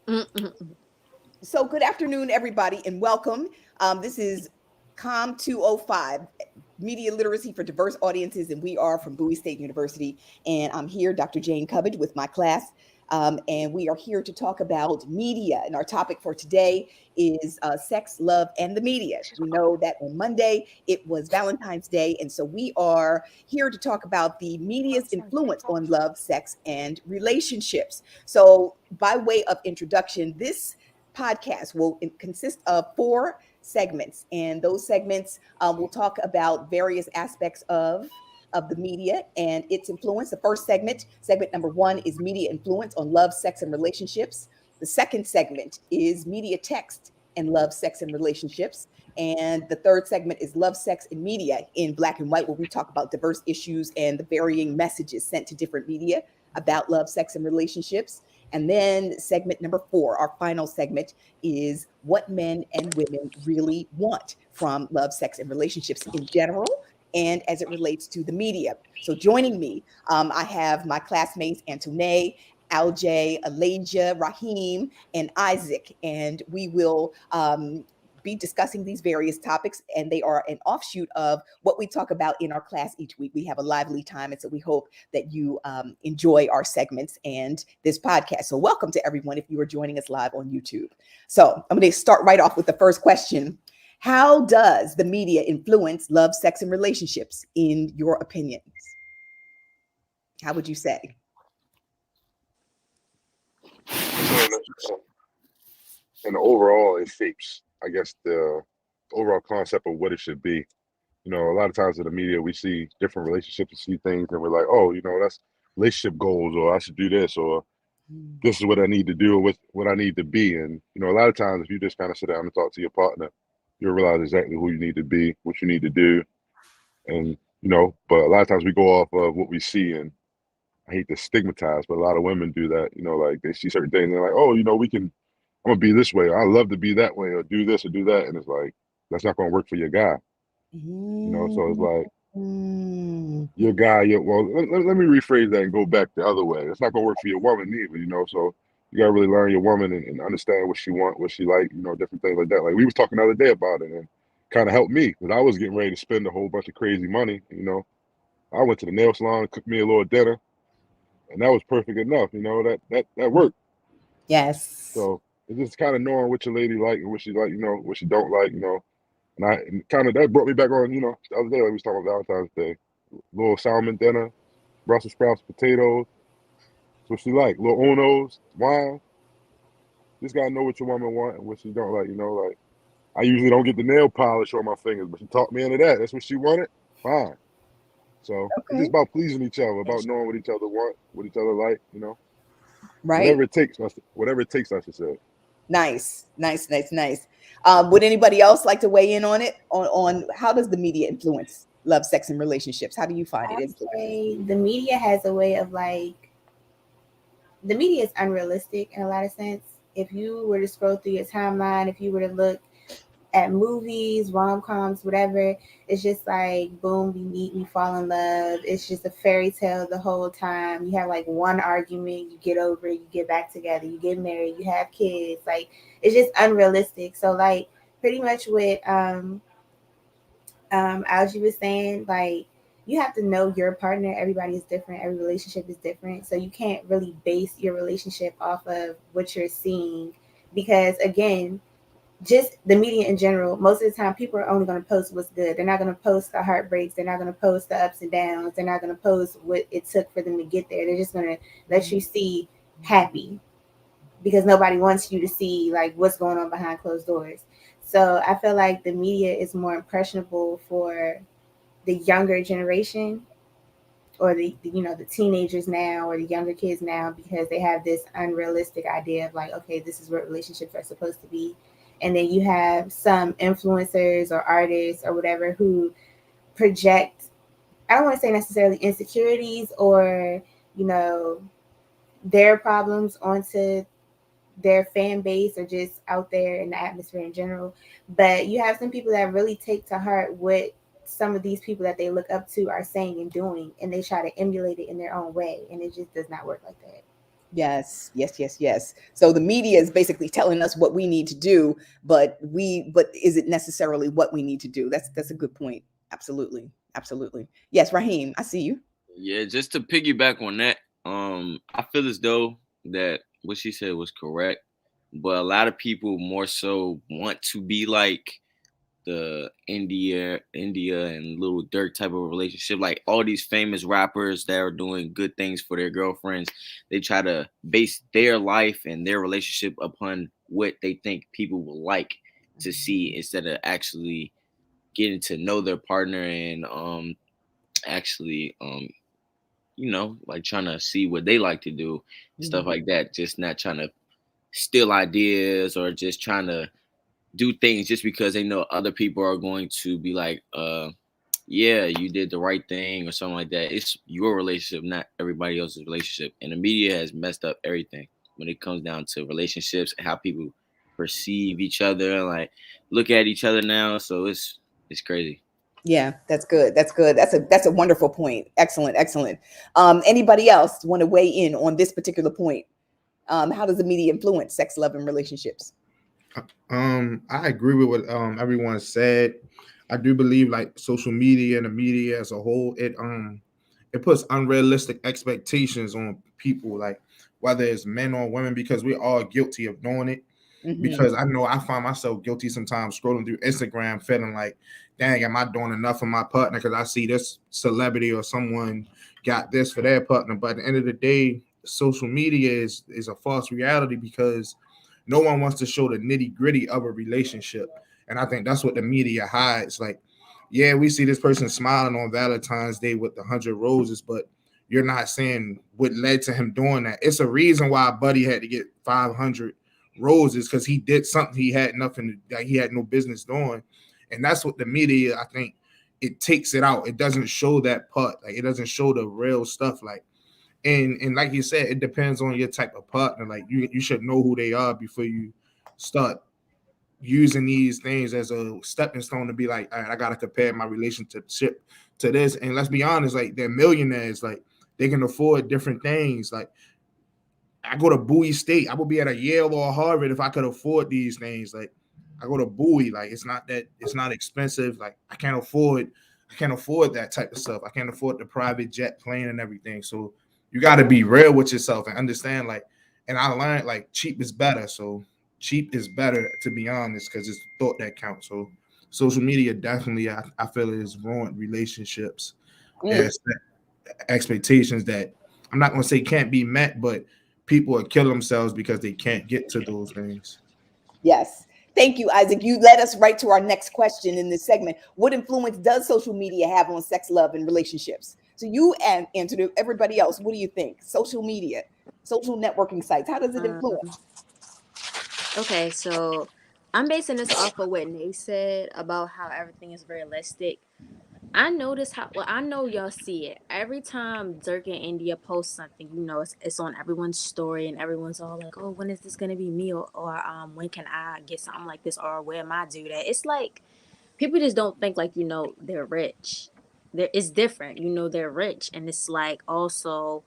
Mm-mm. So, good afternoon, everybody, and welcome. This is COMM 205, Media Literacy for Diverse Audiences, and we are from Bowie State University. And I'm here, Dr. Jane Cubbage, with my class. And we are here to talk about media. And our topic for today is sex, love, and the media. We know that on Monday it was Valentine's Day. And so we are here to talk about the media's influence on love, sex, and relationships. So, by way of introduction, this podcast will consist of four segments, and those segments will talk about various aspects of the media and its influence. The first segment number one, is media influence on love, sex, and relationships. The second segment is media text and love, sex, and relationships. And the third segment is love, sex, and media in black and white, where we talk about diverse issues and the varying messages sent to different media about love, sex, and relationships. And then segment number four, our final segment, is what men and women really want from love, sex, and relationships in general, and as it relates to the media. So joining me, I have my classmates, Antoine, Aljay, Alasia, Raheem, and Isaac, and we will be discussing these various topics, and they are an offshoot of what we talk about in our class each week. We have a lively time, and so we hope that you enjoy our segments and this podcast. So, welcome to everyone if you are joining us live on YouTube. So, I'm going to start right off with the first question. How does the media influence love, sex, and relationships, in your opinions? How would you say? So in the overall, it shapes, I guess, the overall concept of what it should be. A lot of times in the media, we see different relationships and see things, and we're like, oh, that's relationship goals, or I should do this, or Mm. this is what I need to do, or what I need to be. And a lot of times, if you just kind of sit down and talk to your partner, you'll realize exactly who you need to be, what you need to do, and But a lot of times we go off of what we see, and I hate to stigmatize, but a lot of women do that. Like they see certain things, and they're like, oh, we can. I'm gonna be this way. I love to be that way, or do this or do that, and it's like that's not gonna work for your guy. So it's like Mm. your guy. Well, let me rephrase that and go back the other way. It's not gonna work for your woman either. So you gotta really learn your woman and understand what she want, what she like. Different things like that. Like we was talking the other day about it, and kind of helped me because I was getting ready to spend a whole bunch of crazy money. I went to the nail salon, cooked me a little dinner, and that was perfect enough. That worked. Yes. So it's just kind of knowing what your lady like and what she like, what she don't like. And kind of that brought me back on, the other day, like we was talking about Valentine's Day. Little salmon dinner, Brussels sprouts, potatoes. That's what she like. Little Unos, wine. Just gotta know what your woman want and what she don't like. Like I usually don't get the nail polish on my fingers, but she talked me into that. That's what she wanted. Fine. So it's just Okay. about pleasing each other, about knowing what each other want, what each other like. Right. Whatever it takes. Whatever it takes, I should say. Nice. Nice. Nice. Nice. Would anybody else like to weigh in on it? On how does the media influence love, sex, and relationships? How do you find it I would influences? say the media has a way of the media is unrealistic in a lot of sense. If you were to scroll through your timeline, if you were to look at movies, rom coms, whatever, it's just like boom, we meet, we fall in love. It's just a fairy tale the whole time. You have like one argument, you get over it, you get back together, you get married, you have kids. Like it's just unrealistic. So like pretty much what Algie was saying, like you have to know your partner. Everybody is different. Every relationship is different. So you can't really base your relationship off of what you're seeing because again, just the media in general, most of the time people are only going to post what's good. They're not going to post the heartbreaks. They're not going to post the ups and downs. They're not going to post what it took for them to get there. They're just going to let you see happy because nobody wants you to see like what's going on behind closed doors. So I feel like the media is more impressionable for the younger generation or the teenagers now or the younger kids now because they have this unrealistic idea of like, okay, this is what relationships are supposed to be. And then you have some influencers or artists or whatever who project, I don't want to say necessarily insecurities or you know their problems onto their fan base or just out there in the atmosphere in general. But you have some people that really take to heart what some of these people that they look up to are saying and doing, and they try to emulate it in their own way, and it just does not work like that. Yes, yes, yes, yes. So the media is basically telling us what we need to do, but is it necessarily what we need to do? That's a good point. Absolutely. Absolutely. Yes, Raheem, I see you. Yeah, just to piggyback on that, I feel as though that what she said was correct, but a lot of people more so want to be like the India and Little Dirk type of relationship. Like all these famous rappers that are doing good things for their girlfriends, they try to base their life and their relationship upon what they think people will like to see instead of actually getting to know their partner and actually like trying to see what they like to do, stuff Mhm. like that. Just not trying to steal ideas or just trying to do things just because they know other people are going to be like, yeah, you did the right thing or something like that. It's your relationship, not everybody else's relationship. And the media has messed up everything when it comes down to relationships and how people perceive each other and like look at each other now. So it's crazy. Yeah, that's good. That's good. That's a wonderful point. Excellent, excellent. Anybody else want to weigh in on this particular point? How does the media influence sex, love, and relationships? I agree with what everyone said. I do believe like social media and the media as a whole, it puts unrealistic expectations on people, like whether it's men or women, because we're all guilty of doing it. Hmm. Because I know I find myself guilty sometimes scrolling through Instagram, feeling like, dang, am I doing enough for my partner? Because I see this celebrity or someone got this for their partner. But at the end of the day, social media is a false reality because no one wants to show the nitty gritty of a relationship. And I think that's what the media hides. Like, yeah, we see this person smiling on Valentine's Day with 100 roses, but you're not saying what led to him doing that. It's a reason why Buddy had to get 500 roses because he did something he had nothing that he had no business doing. And that's what the media, I think, it takes it out. It doesn't show that part. Like it doesn't show the real stuff. Like and like you said, it depends on your type of partner. Like you should know who they are before you start using these things as a stepping stone to be like, all right, I gotta compare my relationship to this. And let's be honest, like they're millionaires, like they can afford different things. Like I go to Bowie State, I would be at a Yale or a Harvard if I could afford these things. Like I go to Bowie, like it's not expensive. Like I can't afford that type of stuff. I can't afford the private jet plane and everything. So you got to be real with yourself and understand. Like, and I learned like cheap is better. So cheap is better to be honest, because it's the thought that counts. So social media definitely, I feel it has ruined relationships Mm, and expectations that I'm not going to say can't be met, but people are killing themselves because they can't get to those things. yes. Thank you, Isaac. You led us right to our next question in this segment. What influence does social media have on sex, love, and relationships? So you and answered it. Everybody else, what do you think? Social media, social networking sites, how does it influence? Um, okay, so I'm basing this off of what Nate said about how everything is realistic. I notice how well I know y'all see it every time Dirk and India post something. It's on everyone's story, and everyone's all like, "Oh, when is this gonna be me?" Or when can I get something like this? Or where am I do that? It's like people just don't think like they're rich. It's different. They're rich, and it's like also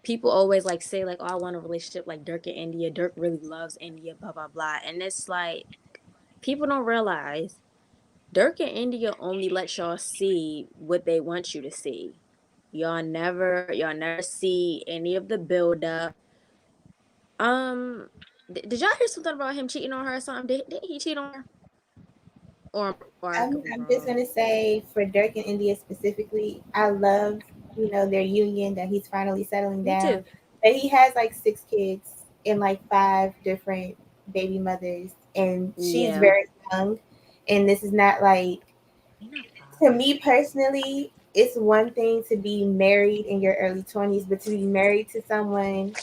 people always like say like, "Oh, I want a relationship like Dirk and India. Dirk really loves India." Blah blah blah, and it's like people don't realize Dirk and India only let y'all see what they want you to see. Y'all never see any of the build up. Um, did y'all hear something about him cheating on her or something? Did he cheat on her? Or I could be I'm just wrong. gonna say for Dirk and India specifically, I love their union that he's finally settling Me down. too. But he has like 6 kids and like 5 different baby mothers, and she's Yeah. very young. And this is not like, He not to 5. me personally, it's one thing to be married in your early 20s, but to be married to someone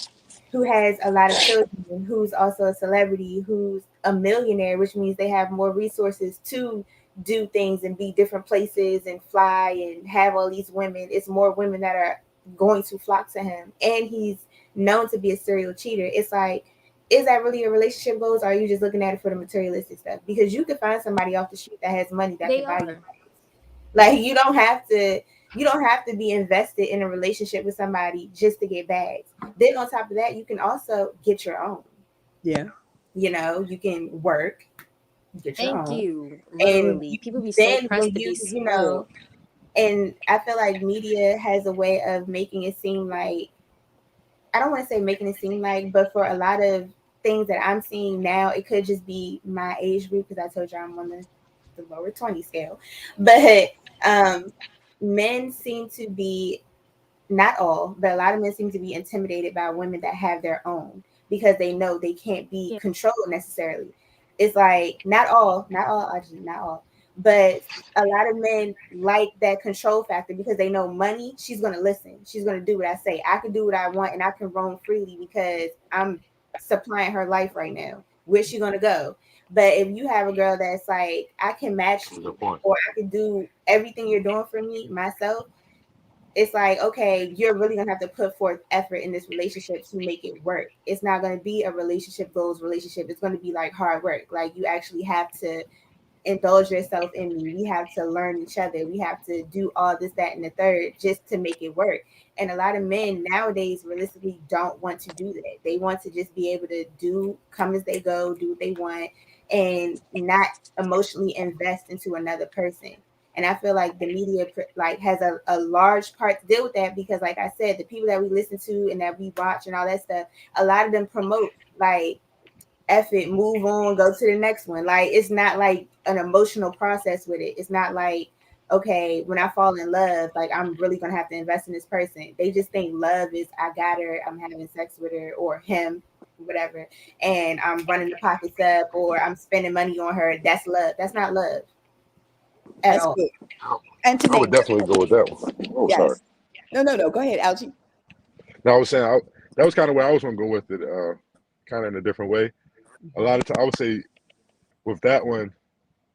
who has a lot of children, who's also a celebrity, who's a millionaire, which means they have more resources to do things and be different places and fly and have all these women. It's more women that are going to flock to him. And he's known to be a serial cheater. It's like, is that really a relationship goals? Or are you just looking at it for the materialistic stuff? Because you could find somebody off the street that has money that They could buy you. are. Like, you don't have to You don't have to be invested in a relationship with somebody just to get bags. Then on top of that, you can also get your own. Yeah. You know, you can work, get your Thank own, you. and Literally, people be so then pressed when to be you know, spoiled. and I feel like media has a way of making it seem like, I don't want to say making it seem like, but for a lot of things that I'm seeing now, it could just be my age group because I told you I'm on the lower 20 scale. But um, men seem to be, not all, but a lot of men seem to be intimidated by women that have their own because they know they can't be Yeah. controlled necessarily. It's like actually not all, but a lot of men like that control factor because they know money. She's gonna listen. She's gonna do what I say. I can do what I want and I can roam freely because I'm supplying her life right now. Where's she gonna go? But if you have a girl that's like, I can match That's a you good point. or I can do everything you're doing for me myself, it's like, okay, you're really gonna have to put forth effort in this relationship to make it work. It's not gonna be a relationship goals relationship. It's gonna be like hard work. Like you actually have to indulge yourself in me. We have to learn each other. We have to do all this, that, and the third just to make it work. And a lot of men nowadays realistically don't want to do that. They want to just be able to do, come as they go, do what they want, and not emotionally invest into another person. And I feel like the media like has a large part to deal with that because, like I said, the people that we listen to and that we watch and all that stuff, a lot of them promote like, F it, move on, go to the next one. Like it's not like an emotional process with it. It's not like, okay, when I fall in love, like I'm really gonna have to invest in this person. They just think love is I got her, I'm having sex with her or him, whatever, and I'm running the pockets up or I'm spending money on her. That's love. That's not love at That's all. good. And I would today, definitely go with that one. Oh, sorry. yes. No. Go ahead, Algie. No, I was saying that was kind of where I was going to go with it, kind of in a different way. A lot of time, I would say with that one,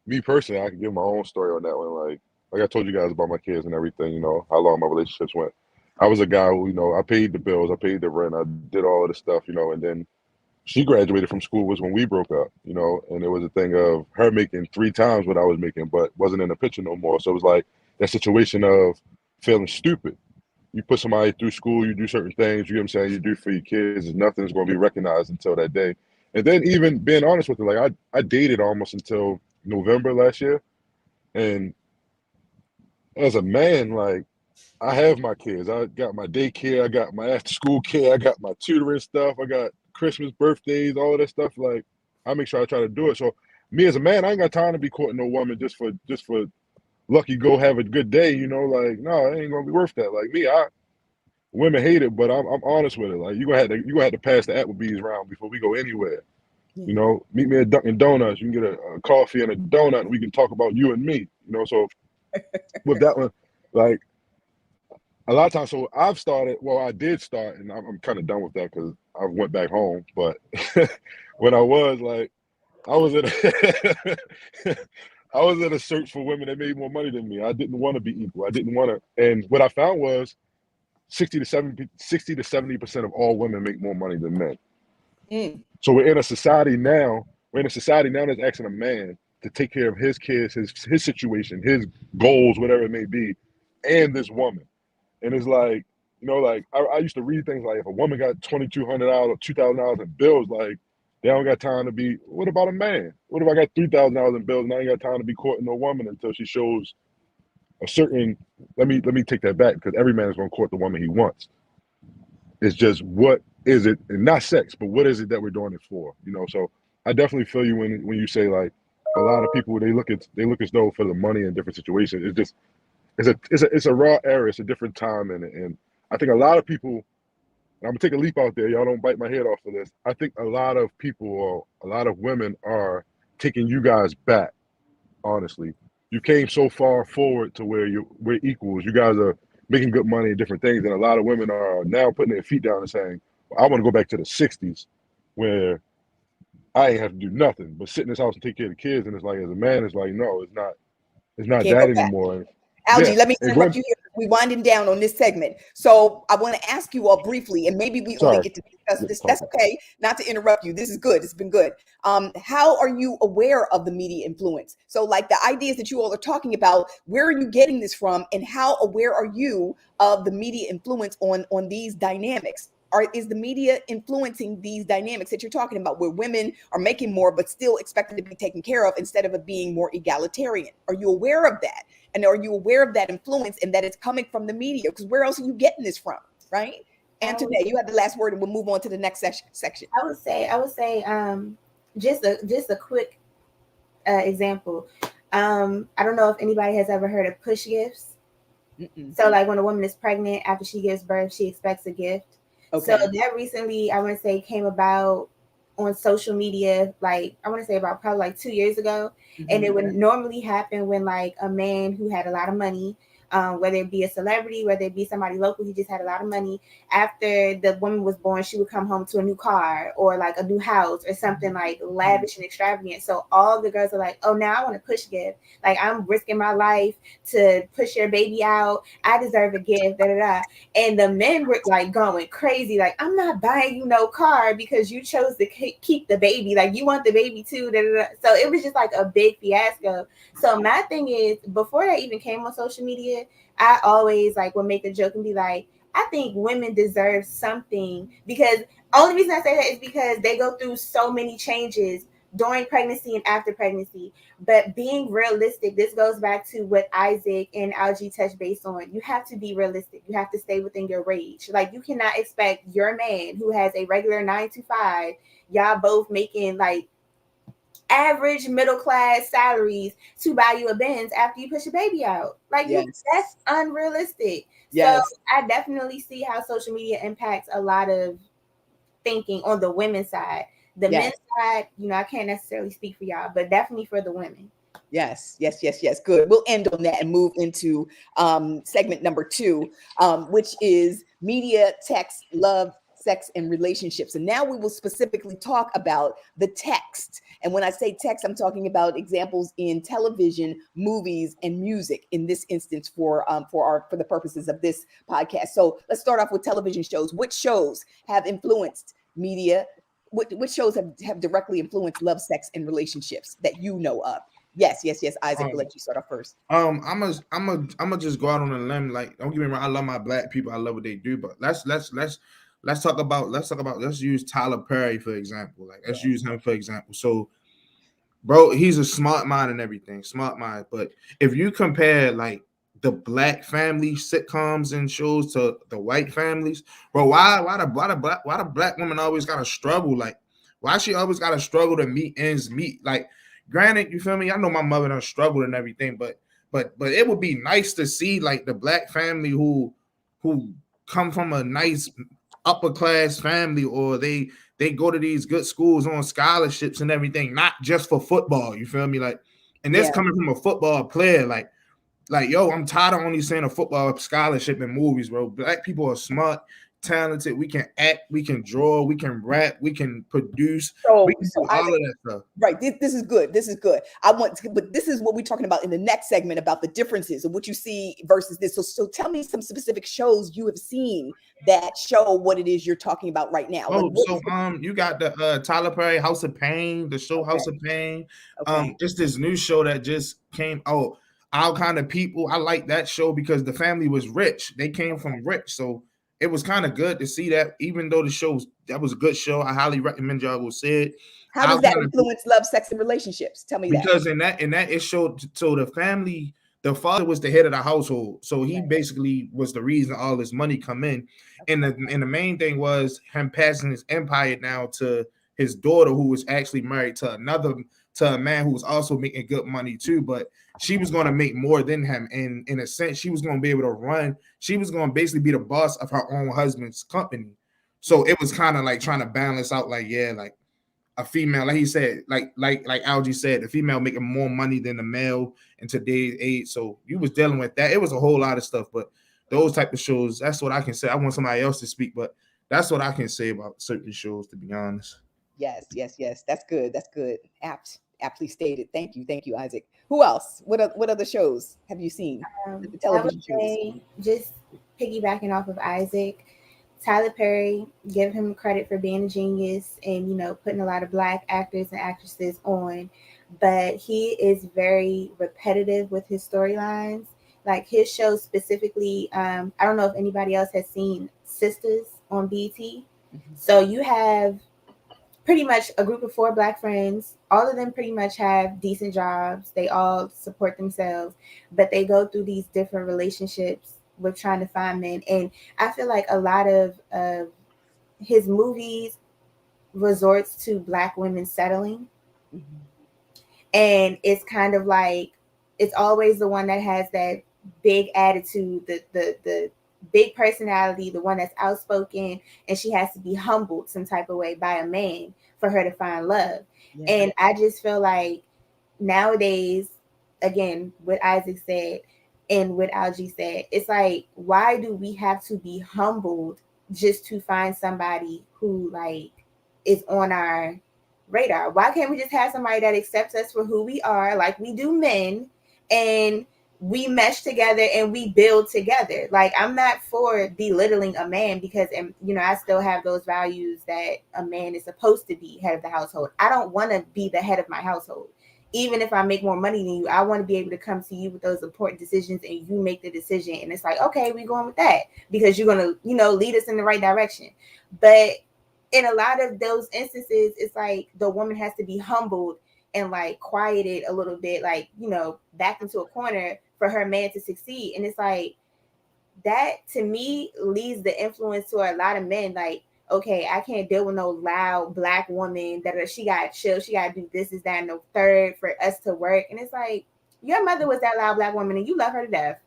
me personally, I can give my own story on that one. Like I told you guys about my kids and everything, you know, how long my relationships went. I was a guy who, you know, I paid the bills, I paid the rent, I did all of the stuff, you know, and then she graduated from school was when we broke up, you know, and it was a thing of her making 3 times what I was making, but wasn't in the picture no more. So it was like that situation of feeling stupid. You put somebody through school, you do certain things, you know what I'm saying, you do for your kids, and nothing's going to be recognized until that day. And then even being honest with you, like I dated almost until November last year. And as a man, like I have my kids. I got my daycare, I got my after school care, I got my tutoring stuff, I got Christmas, birthdays, all of that stuff. Like I make sure I try to do it. So me as a man, I ain't got time to be courting no woman just for lucky go have a good day, you know, like no, it ain't gonna be worth that. Like me, women hate it, but I'm honest with it. Like you gonna have to pass the Applebee's round before we go anywhere. You Yeah. know, meet me at Dunkin' Donuts. You can get a coffee and a donut, and we can talk about you and me. You know, so with that one, like a lot of times, so I've started. Well, I did start, and I'm kind of done with that because I went back home. But when I was like, I was in a, I was in a search for women that made more money than me. I didn't want to be equal. I didn't want to, and what I found was 60 to 70% of all women make more money than men. Mm. So we're in a society now. We're in a society now that's asking a man to take care of his kids, his situation, his goals, whatever it may be, and this woman. And it's like, you know, like I used to read things like if a woman got $2,200 or $2,000 in bills, like they don't got time to be. What about a man? What if I got $3,000 in bills and I ain't got time to be courting no woman until she shows a certain? Let me take that back because every man is going to court the woman he wants. It's just what is it, and not sex, but what is it that we're doing it for? You know, so I definitely feel you when you say like a lot of people they look as though for the money in different situations. It's just it's a raw area. It's a different time, and I think a lot of people. And I'm gonna take a leap out there. Y'all don't bite my head off for this. I think a lot of people or a lot of women are taking you guys back. Honestly, you came so far forward to where we're equals. You guys are making good money and different things, and a lot of women are now putting their feet down and saying, well, "I want to go back to the '60s, where I ain't have to do nothing but sit in this house and take care of the kids." And it's like, as a man, it's like, no, it's not Can't that go back. anymore. Algie, Yeah, let me and interrupt going. you here. We winding down on this segment. So I want to ask you all briefly, and maybe we only Sorry, get to discuss get this. That's talking. okay. Not to interrupt you. This is good. It's been good. How are you aware of the media influence? So like the ideas that you all are talking about, where are you getting this from, and how aware are you of the media influence on these dynamics? Is the media influencing these dynamics that you're talking about, where women are making more but still expected to be taken care of instead of it being more egalitarian? Are you aware of that? And are you aware of that influence and that it's coming from the media? Because where else are you getting this from, right? Antoinette, you have the last word, and we'll move on to the next section. I would say, just a quick example. I don't know if anybody has ever heard of push gifts. Mm-mm. So, like when a woman is pregnant, after she gives birth, she expects a gift. Okay. So that recently, I want to say, came about on social media, like I want to say about probably like 2 years ago. And it would normally happen when like a man who had a lot of money, whether it be a celebrity, whether it be somebody local who just had a lot of money, after the woman was born, she would come home to a new car or like a new house or something like lavish and extravagant. So all the girls are like, oh, now I want a push gift. Like I'm risking my life to push your baby out. I deserve a gift, da da da. And the men were like going crazy, like, I'm not buying you no car because you chose to keep the baby. Like, you want the baby too. Da, da, da. So it was just like a big fiasco. So my thing is, before that even came on social media, I always like would make a joke and be like, I think women deserve something, because only reason I say that is because they go through so many changes during pregnancy and after pregnancy. But being realistic, this goes back to what Isaac and Algie touched base on. You have to be realistic. You have to stay within your range. Like you cannot expect your man who has a regular 9 to 5, y'all both making like average middle class salaries, to buy you a Benz after you push a baby out. Like that's unrealistic. Yes. So I definitely see how social media impacts a lot of thinking on the women's side. The men's side, I can't necessarily speak for y'all, but definitely for the women. Yes. Good. We'll end on that and move into segment number 2, which is media, text, love, sex, and relationships. And now we will specifically talk about the text. And when I say text, I'm talking about examples in television, movies, and music. In this instance, for the purposes of this podcast. So let's start off with television shows. Which shows have influenced media? Which shows have directly influenced love, sex, and relationships that you know of? Yes. Isaac, we'll let you start off first. I'm gonna just go out on a limb. Like, don't get me wrong, I love my black people. I love what they do. But let's use Tyler Perry for example. Like, let's use him for example. So, bro, he's a smart mind and everything, smart mind. But if you compare like the black family sitcoms and shows to the white families, bro, why the black woman always gotta struggle? Like, why she always gotta struggle to meet ends meet? Like, granted, you feel me? I know my mother done struggled and everything, but it would be nice to see like the black family who come from a nice upper class family, or they go to these good schools on scholarships and everything, not just for football. You feel me? Like, and this coming from a football player, like yo, I'm tired of only seeing a football scholarship in movies, bro. Black people are smart, talented. We can act, we can draw, we can rap, we can produce, we can do all of that stuff. Right. This is good. But this is what we're talking about in the next segment, about the differences of what you see versus this. So tell me some specific shows you have seen that show what it is you're talking about right now. You got the Tyler Perry House of Pain, the show House of Pain. Just this new show that just came out. Our Kind of People. I like that show because the family was rich. They came from rich, so it was kind of good to see that. Even though that was a good show, I highly recommend y'all go see it. How does that influence love, sex, and relationships? Tell me that. Because in that it showed, so the family, the father was the head of the household, so he basically was the reason all this money come in. And the main thing was him passing his empire now to his daughter, who was actually married to a man who was also making good money too, but she was going to make more than him, and in a sense she was going to be able to run, she was going to basically be the boss of her own husband's company. So it was kind of like trying to balance out, like, like a female, like he said, like Algie said, the female making more money than the male in today's age. So you was dealing with that. It was a whole lot of stuff, but those type of shows, that's what I can say. I want somebody else to speak, but that's what I can say about certain shows, to be honest. Yes. That's good. Apt. Aptly stated. Thank you, Isaac. Who else? What other shows have you seen? The I would television shows. say, just piggybacking off of Isaac, Tyler Perry, give him credit for being a genius and, you know, putting a lot of Black actors and actresses on. But he is very repetitive with his storylines. Like his show specifically, I don't know if anybody else has seen Sisters on BT. So you have pretty much a group of 4 Black friends. All of them pretty much have decent jobs. They all support themselves, but they go through these different relationships with trying to find men. And I feel like a lot of his movies resorts to Black women settling. And it's kind of like it's always the one that has that big attitude, the big personality, the one that's outspoken, and she has to be humbled some type of way by a man for her to find love. Yeah. And I just feel like nowadays, again, what Isaac said and what Algie said, it's like, why do we have to be humbled just to find somebody who like is on our radar? Why can't we just have somebody that accepts us for who we are, like we do men, and we mesh together and we build together? Like, I'm not for belittling a man because, you know, I still have those values that a man is supposed to be head of the household. I don't want to be the head of my household. Even if I make more money than you, I want to be able to come to you with those important decisions and you make the decision. And it's like, okay, we're going with that because you're going to, you know, lead us in the right direction. But in a lot of those instances, it's like the woman has to be humbled and like quieted a little bit, like, you know, backed into a corner for her man to succeed. And it's like, that to me leads the influence to a lot of men. Like, okay, I can't deal with no loud Black woman that she got to chill, she got to do this, is that, and the third for us to work. And it's like, your mother was that loud Black woman and you love her to death.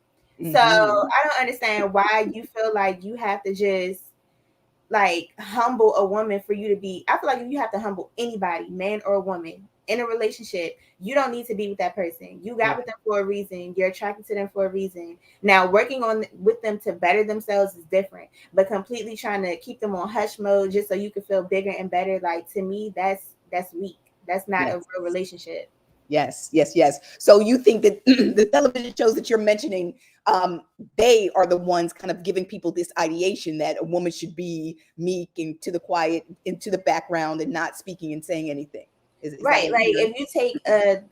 So I don't understand why you feel like you have to just like humble a woman for you to be. I feel like if you have to humble anybody, man or woman, in a relationship, you don't need to be with that person. You got with them for a reason. You're attracted to them for a reason. Now, working on with them to better themselves is different, but completely trying to keep them on hush mode just so you can feel bigger and better, like, to me, that's weak. That's not a real relationship. Yes. So you think that the television shows that you're mentioning, they are the ones kind of giving people this ideation that a woman should be meek and to the quiet, into the background, and not speaking and saying anything. Is Right. Like if you take,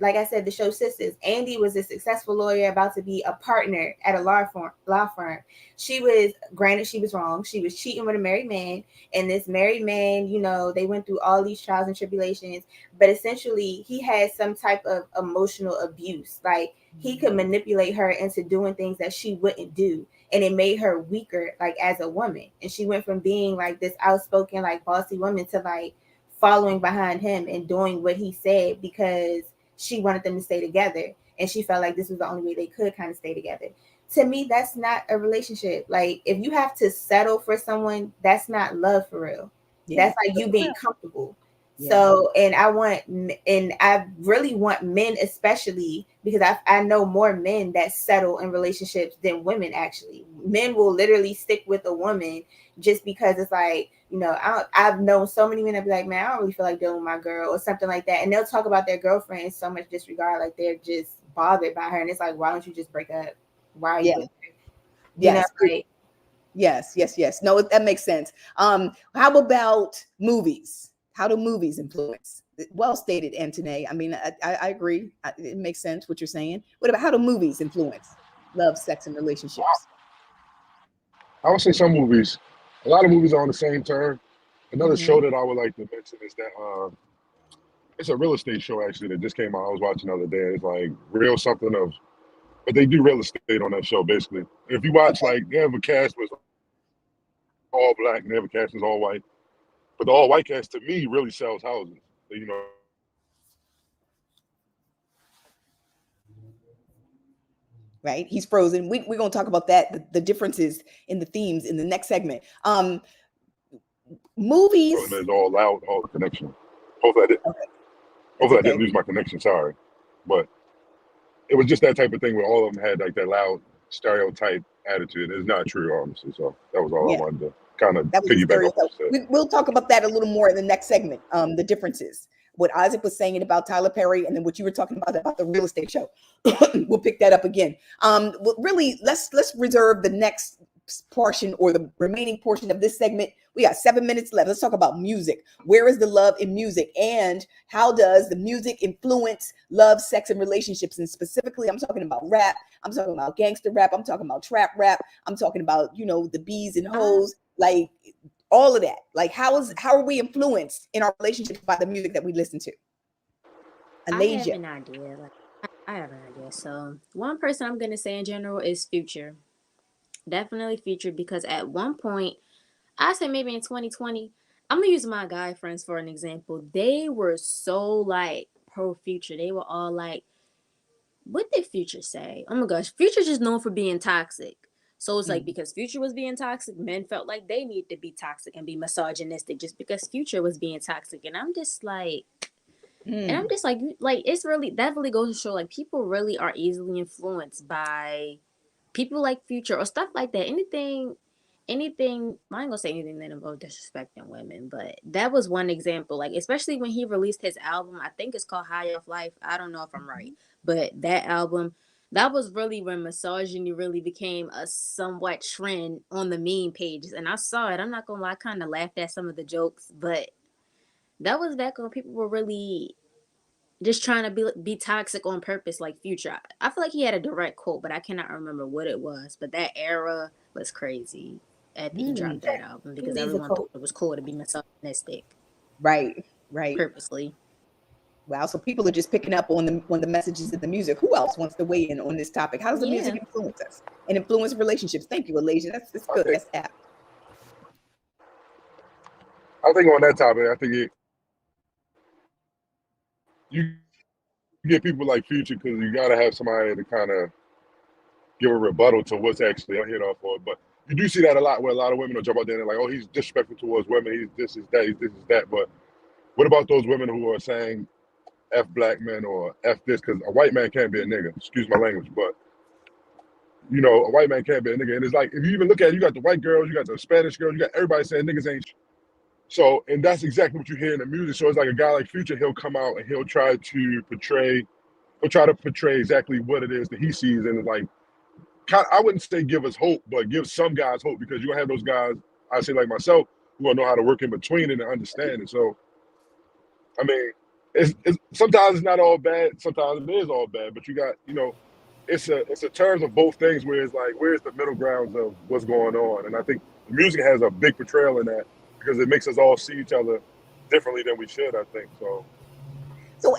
like I said, the show Sisters, Andy was a successful lawyer about to be a partner at a law firm. She was, granted, she was wrong. She was cheating with a married man. And this married man, you know, they went through all these trials and tribulations. But essentially, he had some type of emotional abuse. Like, he could manipulate her into doing things that she wouldn't do. And it made her weaker, like, as a woman. And she went from being like this outspoken, like, bossy woman to like following behind him and doing what he said because she wanted them to stay together. And she felt like this was the only way they could kind of stay together. To me, that's not a relationship. Like, if you have to settle for someone, that's not love for real. That's like you being comfortable. So, and I really want men, especially because I know more men that settle in relationships than women. Actually, men will literally stick with a woman just because it's like, you know, I've known so many men that be like, man, I don't really feel like dealing with my girl or something like that. And they'll talk about their girlfriend in so much disregard, like they're just bothered by her. And it's like, why don't you just break up? Why are you with her? You know, like, Yes. No, that makes sense. How about movies? How do movies influence? Well stated, Antoine. I mean, I agree. It makes sense what you're saying. What about how do movies influence love, sex, and relationships? I would say some movies. A lot of movies are on the same turn. Another show that I would like to mention is that it's a real estate show actually that just came out. I was watching the other day. It's like real something of, but they do real estate on that show basically. If you watch, like, they have a cast was all Black and they have a cast was all white, but the all white cast to me really sells houses. You know, Right? He's frozen. We're going to talk about that, the differences in the themes in the next segment. Movies. it's all loud, all the connection. Hopefully I didn't lose my connection. Sorry, but it was just that type of thing where all of them had like that loud stereotype attitude. It's not true, honestly. So that was all I wanted to kind of piggyback off. We'll talk about that a little more in the next segment. The differences. what Isaac was saying about Tyler Perry, and then what you were talking about the real estate show. We'll pick that up again. Well, really, let's reserve the next portion or the remaining portion of this segment. We got 7 minutes left. Let's talk about music. Where is the love in music, and how does the music influence love, sex, and relationships? And specifically, I'm talking about rap. I'm talking about gangster rap. I'm talking about trap rap. I'm talking about, the bees and hoes, like all of that. Like, how are we influenced in our relationships by the music that we listen to? I have an idea. I have an idea. So one person I'm gonna say in general is Future. Definitely Future, because at one point, I say maybe in 2020, I'm gonna use my guy friends for an example. They were so like pro Future. They were all like, what did Future say? Oh my gosh, Future's just known for being toxic. So it's like, because Future was being toxic, men felt like they need to be toxic and be misogynistic just because Future was being toxic. And I'm just like, it's really, that really goes to show, like, people really are easily influenced by people like Future or stuff like that. Anything, I ain't gonna say anything that involves disrespecting women, but that was one example. Like, especially when he released his album, I think it's called High Off Life. I don't know if I'm right, but that album, that was really when misogyny really became a somewhat trend on the meme pages. And I saw it. I'm not gonna lie, I kind of laughed at some of the jokes, but that was back when people were really just trying to be toxic on purpose, like Future. I feel like he had a direct quote, but I cannot remember what it was. But that era was crazy after he dropped that album, because everyone thought it was cool to be misogynistic. Right. Purposely. Wow. So people are just picking up on the messages in the music. Who else wants to weigh in on this topic? How does the music influence us and influence relationships? Thank you, Alasia. That's good. That's apt. I think on that topic, I think you get people like Future because you got to have somebody to kind of give a rebuttal to what's actually hit off on. But you do see that a lot, where a lot of women will jump out there and they're like, oh, he's disrespectful towards women. He's this is that. He's this is that. But what about those women who are saying F black men or F this? Because a white man can't be a nigga. Excuse my language, but a white man can't be a nigga. And it's like, if you even look at it, you got the white girls, you got the Spanish girls, you got everybody saying niggas ain't. So, and that's exactly what you hear in the music. So it's like a guy like Future, he'll come out and he'll try to portray exactly what it is that he sees. And it's like, I wouldn't say give us hope, but give some guys hope, because you're going to have those guys, I say like myself, who will know how to work in between it and understand it. So, I mean, it's sometimes it's not all bad. Sometimes it is all bad, but you got, it's a terms of both things, where it's like, where's the middle grounds of what's going on? And I think the music has a big portrayal in that, because it makes us all see each other differently than we should, I think. So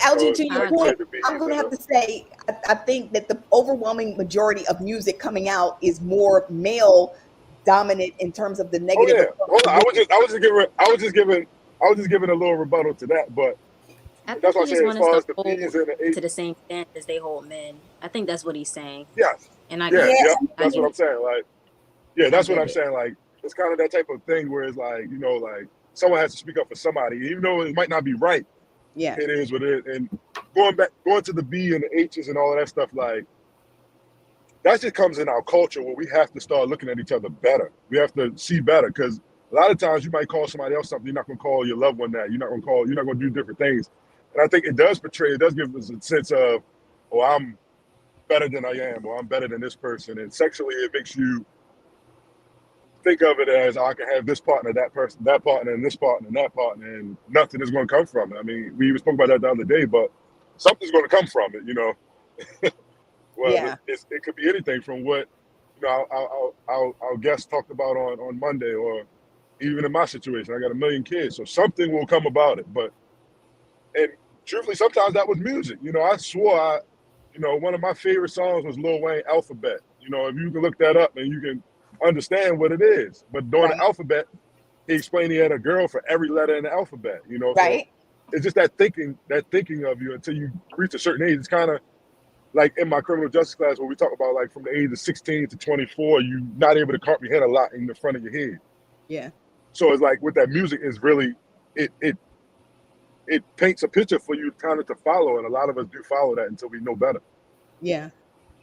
Algie, to your point, I'm going to have to say, I think that the overwhelming majority of music coming out is more male dominant in terms of the negative. Oh yeah, I was just giving a little rebuttal to that, but I think he just wants us to hold to the same standard as they hold men. I think that's what he's saying. Yes. And that's what I'm saying. Like, that's what I'm saying. Like, it's kind of that type of thing where it's like, like someone has to speak up for somebody, even though it might not be right. Yeah, it is what it is. And going to the B and the H's and all of that stuff, like, that just comes in our culture, where we have to start looking at each other better. We have to see better, because a lot of times you might call somebody else something, you're not going to call your loved one that. You're not going to do different things. And I think it does give us a sense of, oh, I'm better than I am, or I'm better than this person. And sexually, it makes you think of it as, I can have this partner, that person, that partner, and this partner, and that partner, and nothing is going to come from it. I mean, we even spoke about that the other day, but something's going to come from it, Well, yeah. It could be anything from what, our guest talked about on Monday, or even in my situation, I got 1 million kids, so something will come about it. And truthfully, sometimes that was music. I swore one of my favorite songs was Lil Wayne, Alphabet. If you can look that up and you can understand what it is. But during the alphabet, he explained he had a girl for every letter in the alphabet. Right. So it's just that thinking of you until you reach a certain age. It's kind of like in my criminal justice class, where we talk about, like, from the age of 16 to 24, you're not able to comprehend a lot in the front of your head. Yeah. So it's like with that music, is really it paints a picture for you kind of to follow, and a lot of us do follow that until we know better. Yeah.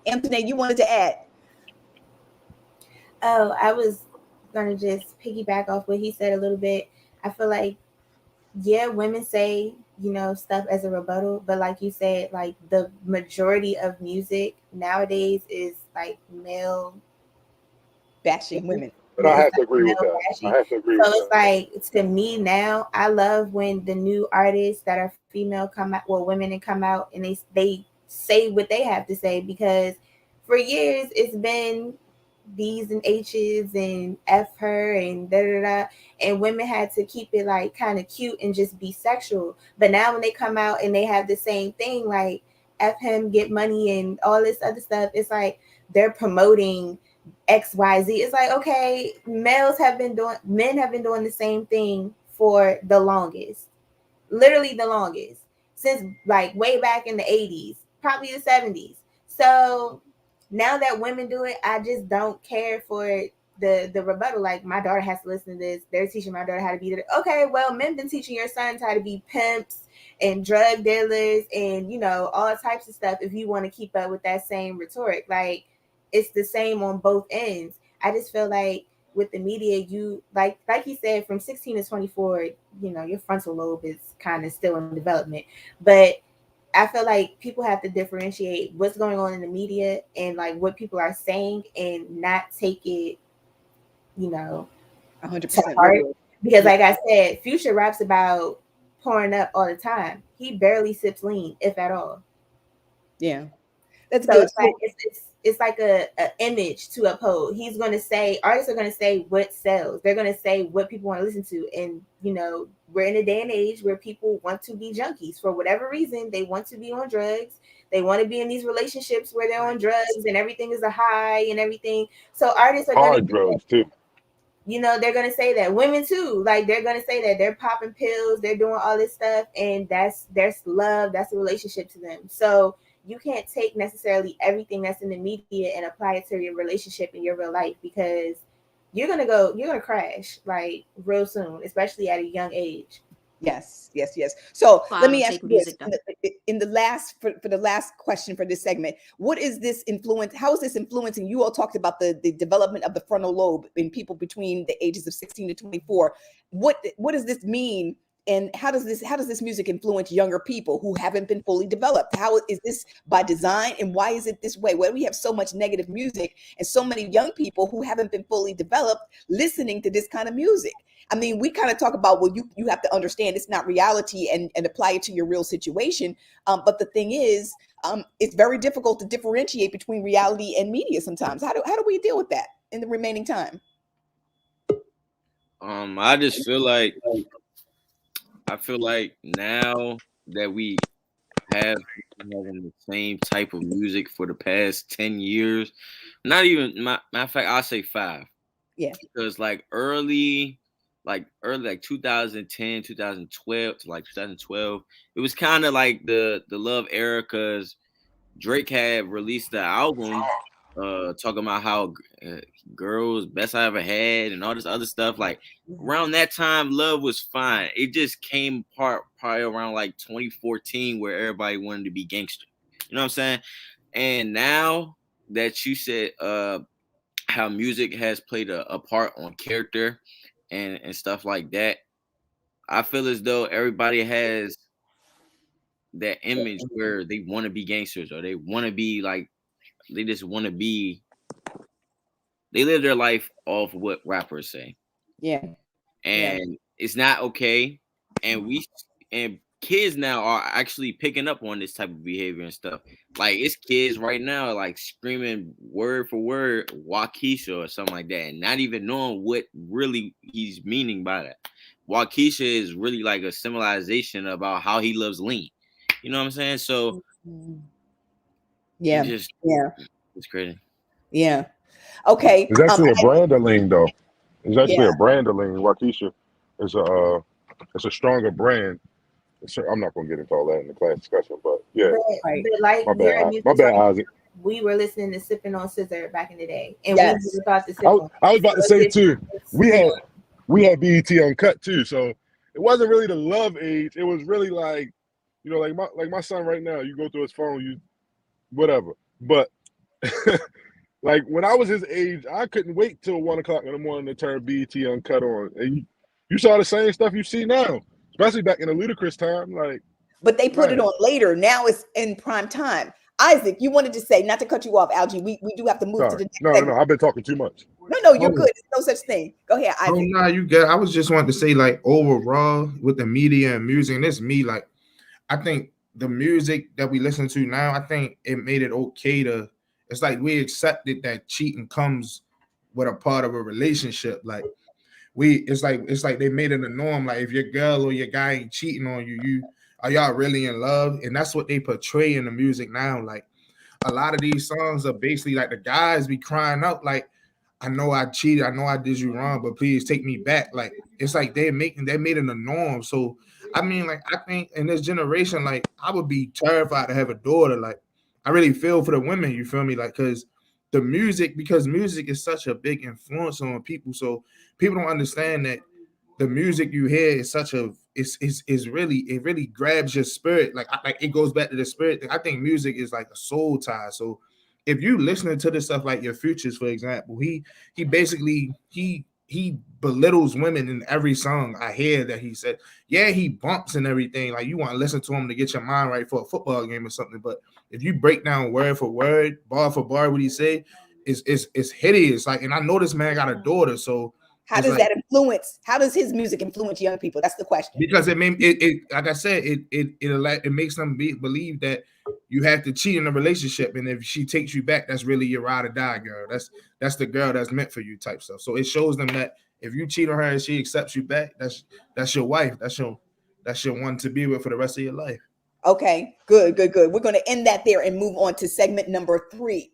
Anthony, you wanted to add? Oh, I was gonna just piggyback off what he said a little bit. I feel like, women say stuff as a rebuttal. But like you said, like the majority of music nowadays is like male Bashing women. But I it's have to like agree with male that. bashy. I have to agree So with it's that. like, to me now, I love when the new artists that are female come out, well, women, and come out and they say what they have to say, because for years it's been D's and H's and F her and da da da, and women had to keep it like kind of cute and just be sexual. But now when they come out and they have the same thing, like F him, get money, and all this other stuff, it's like they're promoting XYZ. It's like, okay, men have been doing the same thing for the longest, literally the longest, since like way back in the 80s, probably the 70s. So now that women do it, I just don't care for the rebuttal. Like, my daughter has to listen to this. They're teaching my daughter how to be the, okay, well, men been teaching your sons how to be pimps and drug dealers and all types of stuff. If you want to keep up with that same rhetoric, like, it's the same on both ends. I just feel like with the media, you like you said, from 16 to 24, your frontal lobe is kind of still in development. But I feel like people have to differentiate what's going on in the media and like what people are saying, and not take it, 100% to heart. literal. Because Yeah. like I said, Future raps about pouring up all the time. He barely sips lean, if at all. Yeah. That's So good. it's like it's like a image to uphold. He's going to say, artists are going to say what sells. They're going to say what people want to listen to. And we're in a day and age where people want to be junkies for whatever reason. They want to be on drugs. They want to be in these relationships where they're on drugs and everything is a high and everything. So artists are going to Hard drugs too. they're going to say that. Women too, like, they're going to say that they're popping pills, they're doing all this stuff, and that's love, that's a relationship to them. So you can't take necessarily everything that's in the media and apply it to your relationship in your real life, because you're going to crash like real soon, especially at a young age. Yes. So Well, I let don't me ask take you this: music though. in the last for the last question for this segment, what is this influence? How is this influencing? You all talked about the development of the frontal lobe in people between the ages of 16 to 24. What does this mean? And how does this music influence younger people who haven't been fully developed? How is this by design, and why is it this way? Why do we have so much negative music and so many young people who haven't been fully developed listening to this kind of music? I mean, we kind of talk about, well, you have to understand it's not reality and apply it to your real situation. But the thing is, it's very difficult to differentiate between reality and media sometimes. How do we deal with that in the remaining time? I just feel like now that we have been having the same type of music for the past 10 years, not even matter of fact, I'll say 5. Yeah. Because like early like 2010, 2012 to like 2012, it was kind of like the love era, because Drake had released the album talking about how girls best I ever had and all this other stuff. Like around that time, love was fine. It just came apart probably around like 2014, where everybody wanted to be gangster. You know what I'm saying? And now that you said how music has played a part on character and stuff like that, I feel as though everybody has that image where they want to be gangsters, or they want to be like, they just want to be, they live their life off what rappers say. Yeah. And it's not okay. And kids now are actually picking up on this type of behavior and stuff. Like, it's kids right now like screaming word for word Waukesha or something like that, and not even knowing what really he's meaning by that. Waukesha is really like a symbolization about how he loves lean. You know what I'm saying? So Yeah. it's crazy. Yeah. Okay. It's actually a brand of lean though. It's actually Yeah. a brand of lean. Waukesha is it's a stronger brand. I'm not gonna get into all that in the class discussion, but yeah, Right. But like my you're a bad, music my bad, talk, Isaac. we were listening to Sipping on Scissor back in the day, and we Yes. never thought to sip I on. was about to say too. We had Yeah. BET Uncut too, so it wasn't really the love age. It was really like, like my son right now. You go through his phone, you whatever. But like when I was his age, I couldn't wait till 1 o'clock in the morning to turn BET Uncut on, and you saw the same stuff you see now. especially back in the Ludacris time. Like, but they put it man, on later. Now it's in prime time. Isaac, you wanted to say, not to cut you off, Algie. We do have to move to sorry, the next no, segment. I've been talking too much. No, you're Oh, good. There's no such thing. Go ahead, oh, Isaac. nah, you good. I was just wanting to say, like, overall with the media and music, and this me, like, I think the music that we listen to now, I think it made it okay to. It's like we accepted that cheating comes with a part of a relationship. Like it's like they made it a norm. Like if your girl or your guy ain't cheating on you, you are y'all really in love? And that's what they portray in the music now. Like a lot of these songs are basically like the guys be crying out like, I know I cheated, I know I did you wrong, but please take me back. Like it's like they made it a norm. So I mean, like I think in this generation, like I would be terrified to have a daughter. Like I really feel for the women, you feel me? Like because music is such a big influence on people. So people don't understand that the music you hear is such a is really it really grabs your spirit. Like it goes back to the spirit. I think music is like a soul tie. So if you listening to this stuff like your futures, for example, he basically he belittles women in every song I hear that he said. Yeah, he bumps and everything. Like you want to listen to him to get your mind right for a football game or something. But if you break down word for word, bar for bar, what he say, it's hideous. Like, and I know this man got a daughter, so How it's does like that influence? How does his music influence young people? That's the question. because it like I said, it makes them believe that you have to cheat in a relationship, and if she takes you back, that's really your ride or die girl. That's the girl that's meant for you type stuff. So it shows them that if you cheat on her and she accepts you back, that's your wife. That's your one to be with for the rest of your life. Okay, good. We're going to end that there and move on to segment number 3.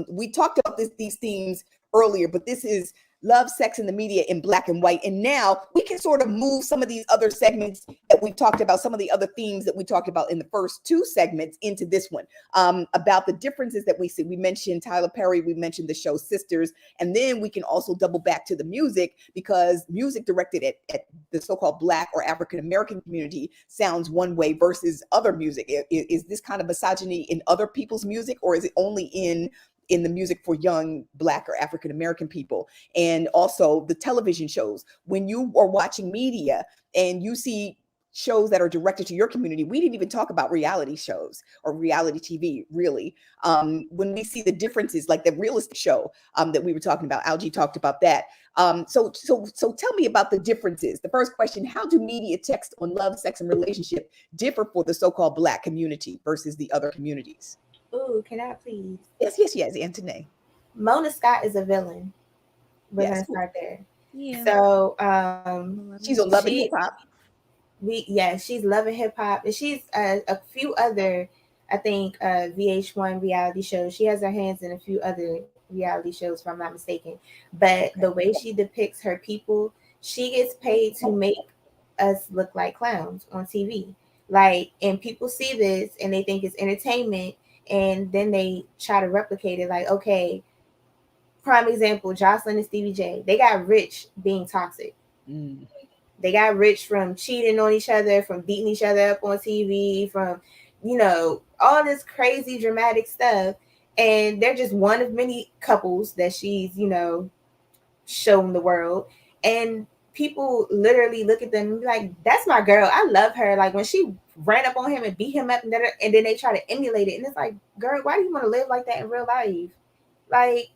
We talked about these themes earlier, but this is love, sex, and the media in black and white. And now we can sort of move some of these other segments that we've talked about, some of the other themes that we talked about in the first 2 segments into this one, about the differences that we see. We mentioned Tyler Perry, we mentioned the show Sisters, and then we can also double back to the music, because music directed at the so-called black or African-American community sounds one way versus other music. Is this kind of misogyny in other people's music, or is it only in the music for young black or African American people? And also the television shows, when you are watching media and you see shows that are directed to your community. We didn't even talk about reality shows or reality TV, really. When we see the differences, like the real estate show that we were talking about, Algie talked about that. So tell me about the differences. The first question: how do media text on love, sex, and relationship differ for the so-called black community versus the other communities? Ooh, can I please? Yes, Antoinette. Mona Scott is a villain. We're Yes. gonna start there. Yeah. So She's on Love and Hip Hop. She's Love and Hip Hop, and she's a few other, I think, VH1 reality shows. She has her hands in a few other reality shows, if I'm not mistaken. But the way she depicts her people, she gets paid to make us look like clowns on TV. Like, and people see this and they think it's entertainment, and then they try to replicate it. Like, okay, prime example, Jocelyn and Stevie J. They got rich being toxic. Mm. They got rich from cheating on each other, from beating each other up on TV, from, all this crazy dramatic stuff. And they're just one of many couples that she's, shown the world. And people literally look at them and be like, that's my girl. I love her. Like when she ran up on him and beat him up, and then they try to emulate it. And it's like, girl, why do you want to live like that in real life? Like,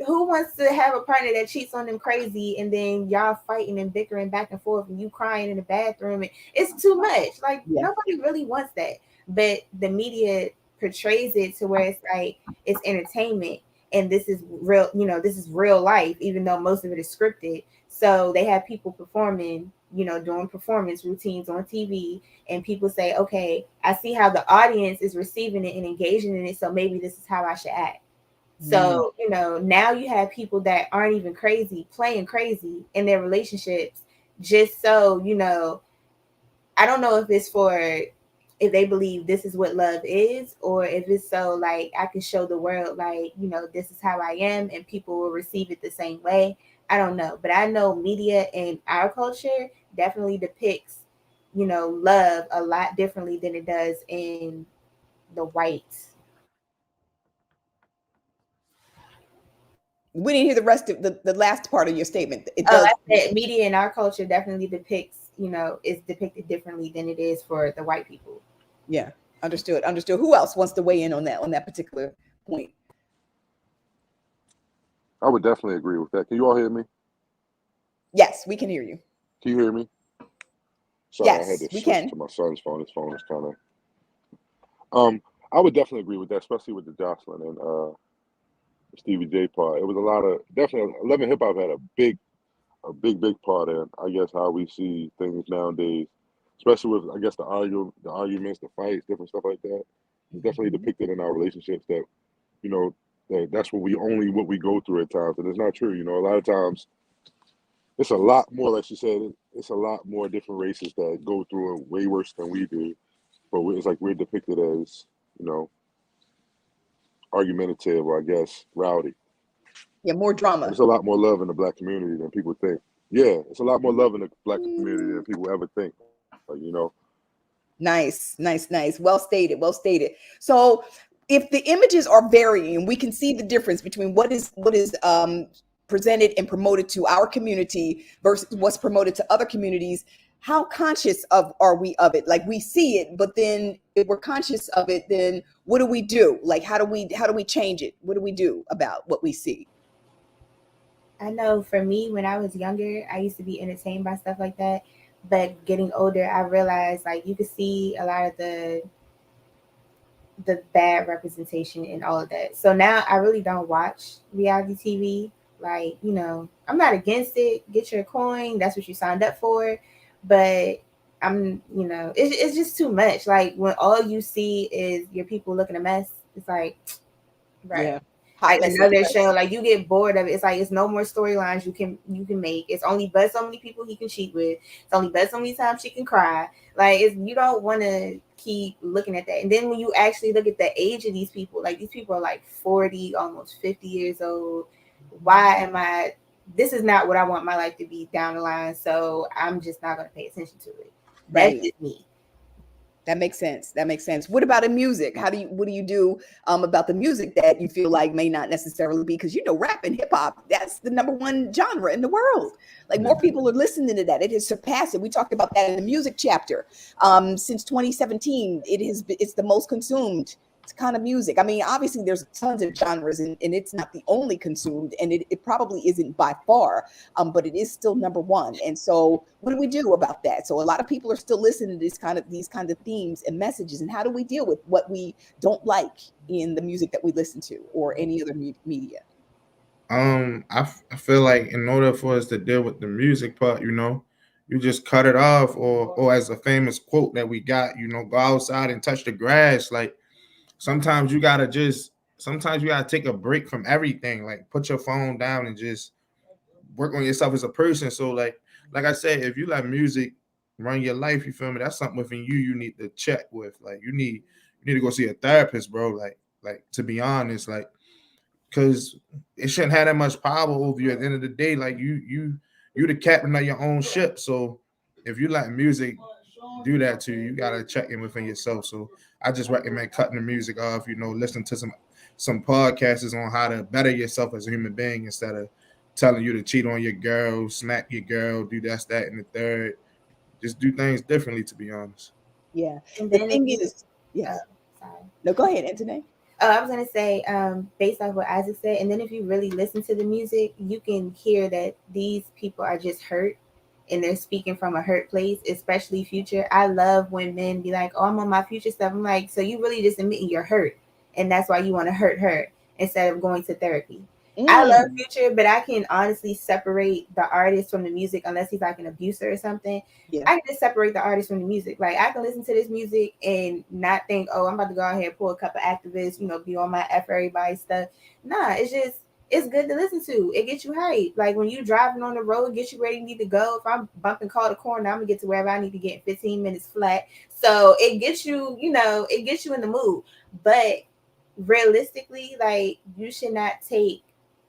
who wants to have a partner that cheats on them crazy, and then y'all fighting and bickering back and forth and you crying in the bathroom? And it's too much. Like, nobody really wants that. But the media portrays it to where it's like it's entertainment, and this is real, this is real life, even though most of it is scripted. So they have people performing, doing performance routines on TV, and people say, okay, I see how the audience is receiving it and engaging in it, so maybe this is how I should act. So, now you have people that aren't even crazy, playing crazy in their relationships, just so, I don't know if it's if they believe this is what love is, or if it's so like I can show the world, like, this is how I am, and people will receive it the same way. I don't know. But I know media and our culture definitely depicts, love a lot differently than it does in the whites. We didn't hear the rest of the last part of your statement. I said media in our culture definitely depicts, is depicted differently than it is for the white people. Yeah, understood. Who else wants to weigh in on that particular point? I would definitely agree with that. Can you all hear me? Yes, we can hear you. Can you hear me? Sorry, I had Yes, to we switch can. to my son's phone. His phone is kind of. I would definitely agree with that, especially with the Jocelyn and Stevie J part. It was a lot of definitely. Love and Hip Hop had a big part in, I guess, how we see things nowadays, especially with, I guess, the arguments, the fights, different stuff like that. It's definitely Mhm. depicted in our relationships that, you know, that's what we go through at times, and it's not true. A lot of times it's a lot more, like she said, it's a lot more different races that go through it way worse than we do, but it's like we're depicted as, you know, argumentative or I guess rowdy. Yeah, more And drama. it's a lot more love in the black community than people think. Yeah, it's a lot more love in the black community than Mm, people ever think. Like. nice. Well stated. So, if the images are varying, we can see the difference between what is presented and promoted to our community versus what's promoted to other communities. How conscious are we of it? Like we see it, but then if we're conscious of it, then what do we do? Like how do we change it? What do we do about what we see? I know for me, when I was younger, I used to be entertained by stuff like that. But getting older, I realized like you could see a lot of the bad representation in all of that. So now I really don't watch reality TV. Like, I'm not against it. Get your coin. That's what you signed up for. But it's just too much. Like when all you see is your people looking a mess, it's like, right. Yeah. Like Hotness and another stress. show, like you get bored of it. It's like it's no more storylines you can make. It's only but so many people he can cheat with. It's only but so many times she can cry. Like you don't want to keep looking at that. And then when you actually look at the age of these people, like these people are like 40, almost 50 years old. Why am I? This is not what I want my life to be down the line. So I'm just not going to pay attention to it. That's Right. just me. That makes sense. What about in music? What do you do about the music that you feel like may not necessarily be, because rap and hip hop, that's the number one genre in the world. Like more people are listening to that. It has surpassed it. We talked about that in the music chapter. Since 2017, it's the most consumed kind of music. I mean, obviously there's tons of genres, and it's not the only consumed, and it probably isn't by far, but it is still number one. And so what do we do about that? So a lot of people are still listening to these kind of themes and messages. And how do we deal with what we don't like in the music that we listen to or any other media? I feel like in order for us to deal with the music part, you just cut it off, or as a famous quote that we got, go outside and touch the grass. Like sometimes sometimes you gotta take a break from everything. Like put your phone down and just work on yourself as a person. So like I said, if you let music run your life, you feel me? That's something within you need to check with. Like you need to go see a therapist, bro. Like to be honest, like because it shouldn't have that much power over you at the end of the day. Like you the captain of your own ship. So if you let music do that to you, you gotta check in within yourself. So I just recommend cutting the music off, listen to some podcasts on how to better yourself as a human being instead of telling you to cheat on your girl, smack your girl, do that, and the third. Just do things differently, to be honest. Yeah. And The then if thing you, is, oh, yes. sorry. No, go ahead, Antoinette. Oh, I was gonna say, based off what Isaac said, and then if you really listen to the music, you can hear that these people are just hurt, and they're speaking from a hurt place. Especially Future. I love when men be like, "Oh, I'm on my Future stuff." I'm like, so you really just admitting you're hurt, and that's why you want to hurt her instead of going to therapy. I love Mm, Future, but I can honestly separate the artist from the music unless he's like an abuser or something. yeah. I can just separate the artist from the music. Like I can listen to this music and not think, oh, I'm about to go out here and pull a couple activists, be on my F everybody stuff. Nah, it's good to listen to. It gets you hyped. Like when you driving on the road, gets you where you need to go. If I'm bumping call the corner, I'm gonna get to wherever I need to get in 15 minutes flat. So it gets you, it gets you in the mood. But realistically, like you should not take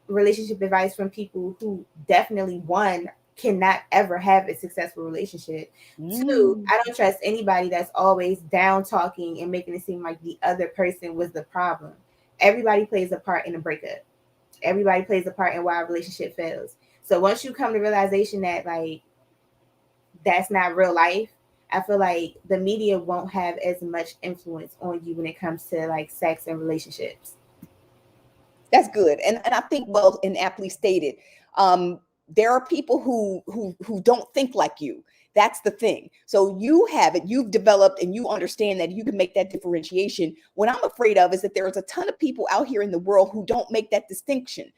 relationship advice from people who definitely one cannot ever have a successful relationship. Two, Mm, I don't trust anybody that's always down talking and making it seem like the other person was the problem. Everybody plays a part in a breakup. Everybody plays a part in why a relationship fails. So once you come to realization that like that's not real life, I feel like the media won't have as much influence on you when it comes to like sex and relationships. That's good. And I think, well, and aptly stated, there are people who don't think like you. That's the thing. So you have it, you've developed, and you understand that you can make that differentiation. What I'm afraid of is that there's a ton of people out here in the world who don't make that distinction.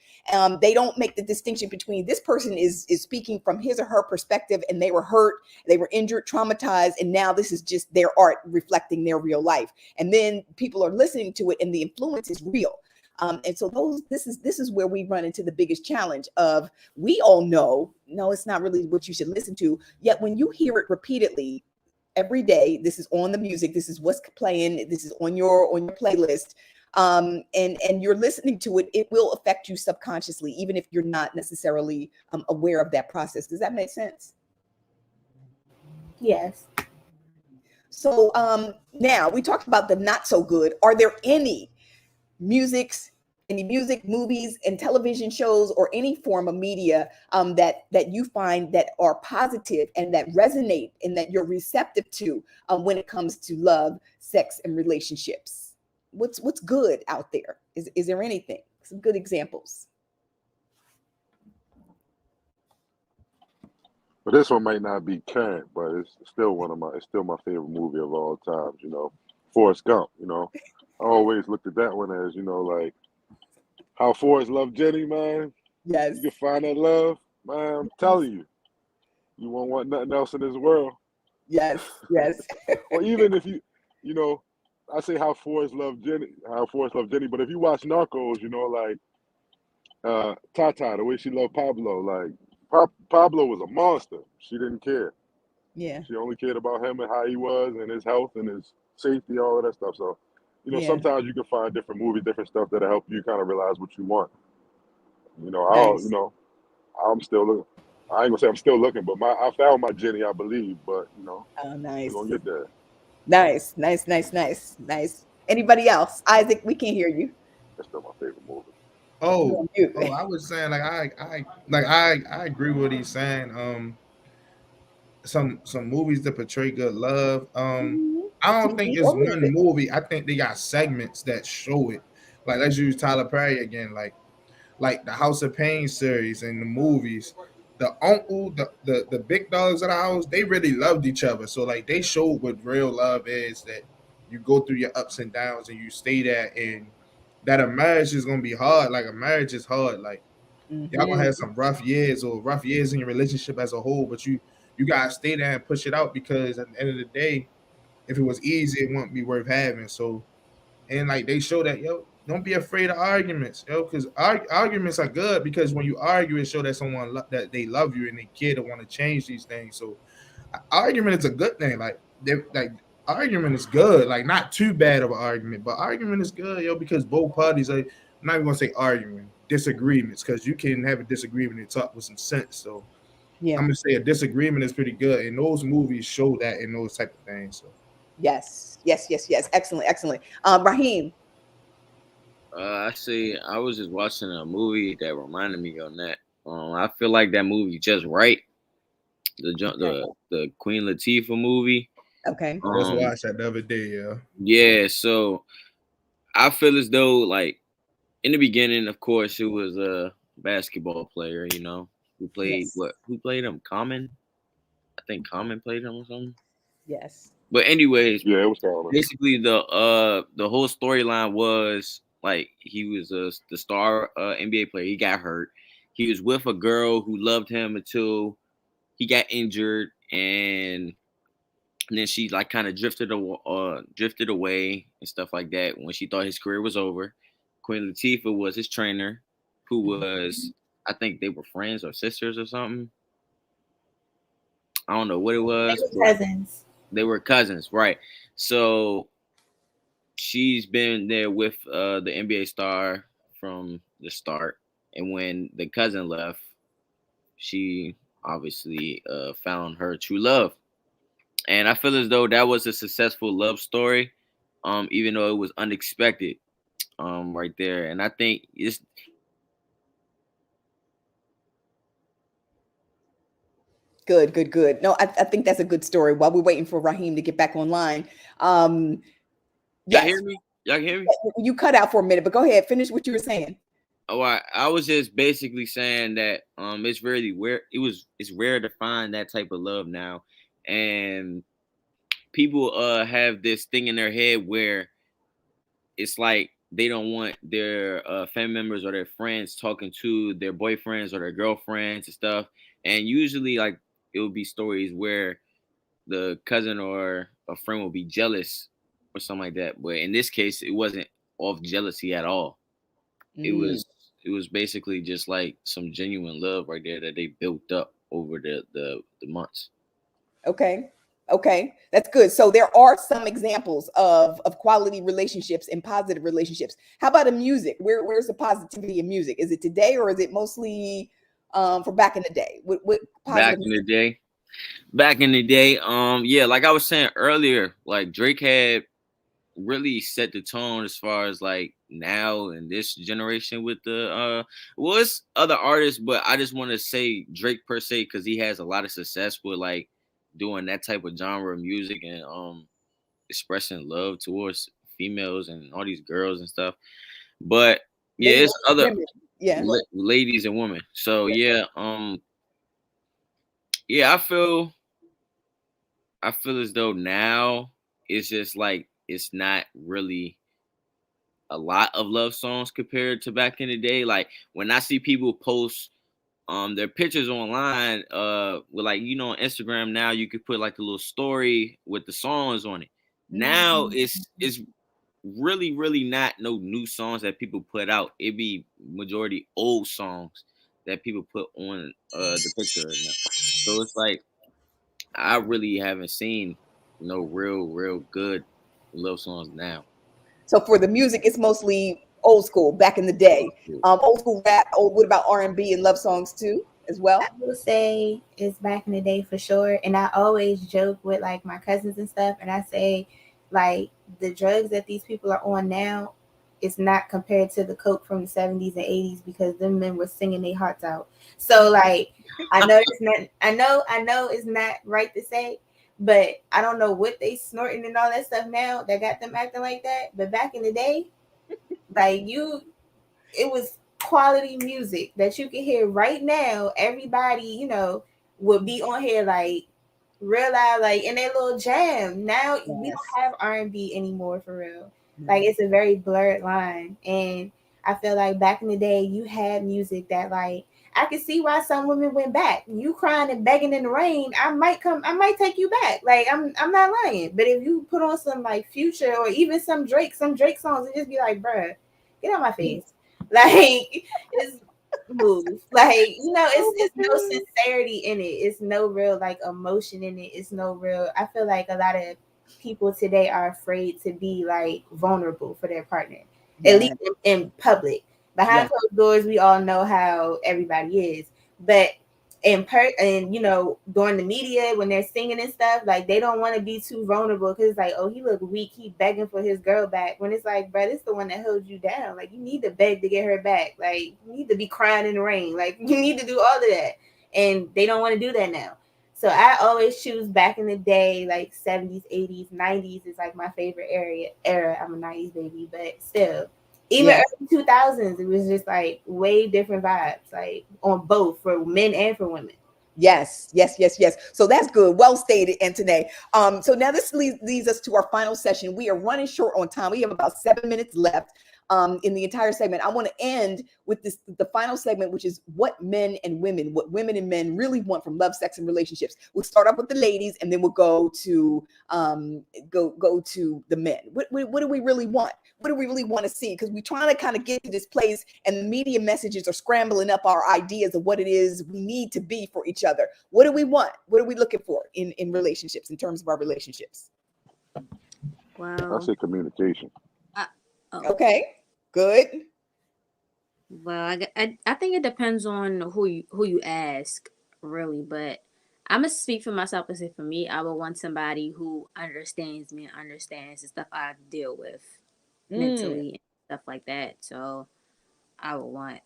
They don't make the distinction between this person is speaking from his or her perspective, and they were hurt, they were injured, traumatized, and now this is just their art reflecting their real life. And then people are listening to it, and the influence is real. And so this is where we run into the biggest challenge of, we all know, no, it's not really what you should listen to. Yet when you hear it repeatedly every day, this is on the music, this is what's playing, this is on your playlist, and you're listening to it, it will affect you subconsciously, even if you're not necessarily aware of that process. Does that make sense? Yes. So now we talked about the not so good. Are there any music, movies, and television shows, or any form of media that you find that are positive and that resonate and that you're receptive to when it comes to love, sex, and relationships? What's good out there? Is there anything? Some good examples. But this one might not be current, but it's still my favorite movie of all times. You know, Forrest Gump. You know, I always looked at that one as, you know, like how Forrest loved Jenny, man. Yes. You can find that love, man. I'm telling you, you won't want nothing else in this world. Yes. Yes. Or even if you know, I say how Forrest loved Jenny, but if you watch Narcos, you know, like Tata, the way she loved Pablo, like Pablo was a monster. She didn't care. Yeah. She only cared about him and how he was and his health and his safety, all of that stuff. So, you know, Yeah. sometimes you can find different movies, different stuff that'll help you kind of realize what you want. You know, Nice. I'm still looking. I ain't gonna say I'm still looking, but I found my Jenny, I believe. But you know, Oh, we're nice. gonna get there. Nice. Anybody else? Isaac, we can't hear you. That's still my favorite movie. You're Oh, on mute. I was saying like I agree with what he's saying. Some movies that portray good love. I don't think TV it's or one music. movie. I think they got segments that show it. Like let's use Tyler Perry again. Like the House of Pain series and the movies. The uncle, the big dogs of the house, they really loved each other. So like they showed what real love is, that you go through your ups and downs and you stay there, and that a marriage is gonna be hard. Like a marriage is hard. Like y'all gonna have some rough years or rough years in your relationship as a whole, but you gotta stay there and push it out, because at the end of the day, if it was easy, it wouldn't be worth having. So, and like they show that, yo, don't be afraid of arguments, yo, because arguments are good, because when you argue, it show that that they love you and they care to want to change these things. So argument is a good thing. Like argument is good. Like not too bad of an argument, but argument is good, yo, because both parties are. I'm not even gonna say arguing, disagreements, because you can have a disagreement and talk with some sense. So Yeah. I'm gonna say a disagreement is pretty good, and those movies show that in those type of things. So Yes. Excellent. Raheem. I see. I was just watching a movie that reminded me on that. I feel like that movie Just Right, the Queen Latifah movie. Okay. I just watched that the other day, yeah. Yeah. So I feel as though, like, in the beginning, of course, it was a basketball player, you know, who played Yes. Who played him? Common. I think Common played him or something. Yes. But anyways, Yeah, it was Tyler. basically the whole storyline was like he was the star NBA player. He got hurt. He was with a girl who loved him until he got injured, and then she like kind of drifted away and stuff like that when she thought his career was over. Queen Latifah was his trainer, who was, I think they were friends or sisters or something. I don't know what it They was, were but cousins. they were cousins, right? So she's been there with the NBA star from the start, and when the cousin left, she obviously found her true love. And I feel as though that was a successful love story, even though it was unexpected, right there. And I think it's Good. No, I think that's a good story. While we're waiting for Raheem to get back online, Y'all yes, hear me? Y'all can hear me? you cut out for a minute, but go ahead, finish what you were saying. Oh, I was just basically saying that it's really rare. It's rare to find that type of love now, and people have this thing in their head where it's like they don't want their family members or their friends talking to their boyfriends or their girlfriends and stuff. And usually, like, it would be stories where the cousin or a friend will be jealous or something like that. But in this case, it wasn't off jealousy at all. It Mm, was it was basically just like some genuine love right there that they built up over the months. okay. Okay, that's good. So there are some examples of quality relationships and positive relationships. How about in music? Where's the positivity in music? Is it today or is it mostly from back in the day? What Back positive? in the day, yeah, like I was saying earlier, like Drake had really set the tone as far as like now in this generation with the well, it's other artists, but I just want to say Drake per se because he has a lot of success with like doing that type of genre of music and expressing love towards females and all these girls and stuff. But yeah, Ladies, it's other women. Yeah. ladies and women. So yeah, yeah, I feel as though now it's just like it's not really a lot of love songs compared to back in the day. Like when I see people post their pictures online, with like on Instagram now you could put like a little story with the songs on it. Now it's really not no new songs that people put out. It be majority old songs that people put on the picture right now. So it's like I really haven't seen no real good love songs now. So for the music, it's mostly old school, back in the day. Old school rap. Oh, what about R&B and love songs too, as I well? will say it's back in the day for sure. And I always joke with like my cousins and stuff, and I say like the drugs that these people are on now is not compared to the coke from the 70s and 80s because them men were singing their hearts out. So like I know it's not I know it's not right to say, but I don't know what they snorting and all that stuff now that got them acting like that. But back in the day, like it was quality music that you can hear right now. Everybody, would be on here like real loud, like in their little jam. Now we Yes. don't have R&B anymore for real. No. Like it's a very blurred line. And I feel like back in the day you had music that like I could see why some women went back. You crying and begging in the rain, I might take you back. Like I'm not lying. But if you put on some like Future or even some Drake songs and just be like, bruh, get out my face. Like it's move. Like, it's no sincerity in it. It's no real like emotion in it. It's no real I feel like a lot of people today are afraid to be like vulnerable for their partner. At Yeah. least in public. Behind Yeah. closed doors, we all know how everybody is. But and during the media when they're singing and stuff, like they don't want to be too vulnerable because it's like, oh, he look weak, he begging for his girl back, when it's like, bro, it's the one that holds you down. Like you need to beg to get her back. Like you need to be crying in the rain. Like you need to do all of that, and they don't want to do that now. So I always choose back in the day, like 70s, 80s, 90s is like my favorite era. I'm a 90s baby, but still, even Yeah. early 2000s, it was just like way different vibes, like on both for men and for women. Yes. So that's good. Well stated, Antoinette. So now this leads us to our final session. We are running short on time. We have about 7 minutes left in the entire segment. I want to end with the final segment, which is what women and men really want from love, sex, and relationships. We'll start off with the ladies, and then we'll go to go to the men. What do we really want? What do we really want to see? Because we're trying to kind of get to this place, and the media messages are scrambling up our ideas of what it is we need to be for each other. What do we want? What are we looking for in relationships, in terms of our relationships? I Well, say communication. I, oh, Okay, good. well, I think it depends on who you ask, really. But I'm gonna speak for myself and say for me, I would want somebody who understands me and understands the stuff I deal with Mm, mentally and stuff like that. So I would want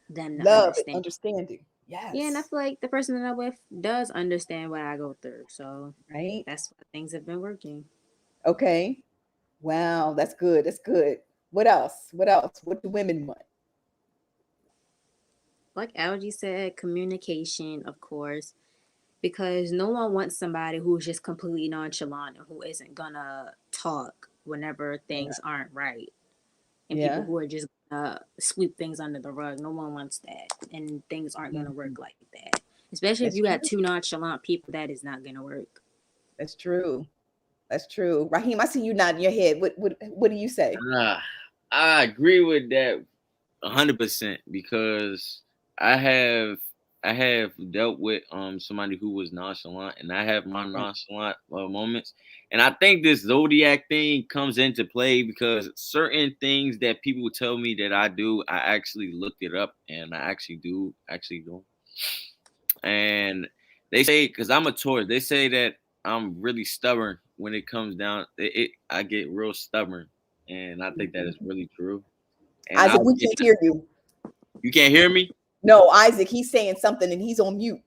them to love and understand. understanding. Yes. Yeah, and I feel like the person that I'm with does understand what I go through. So Right. that's why things have been working. Okay. Wow, that's good. That's good. What else? What else? What do women want? Like Algie said, communication, of course, because no one wants somebody who's just completely nonchalant and who isn't gonna talk whenever Yeah. things aren't right. And people Yeah. who are just gonna sweep things under the rug. No one wants that. And things aren't gonna Mhm. work like that. Especially if That's you got true. two nonchalant people, that is not gonna work. That's true. That's true. Raheem, I see you nodding your head. What do you say? I agree with that 100% because I have I have dealt with somebody who was nonchalant, and I have my nonchalant moments, and I think this zodiac thing comes into play because certain things that people tell me that I do, I actually looked it up and I actually do, and they say because I'm a Taurus, they say that I'm really stubborn when it comes down. I get real stubborn, and I think that is really true. And Isaac, we can't hear you. you can't hear me? No, Isaac, he's saying something and he's on mute.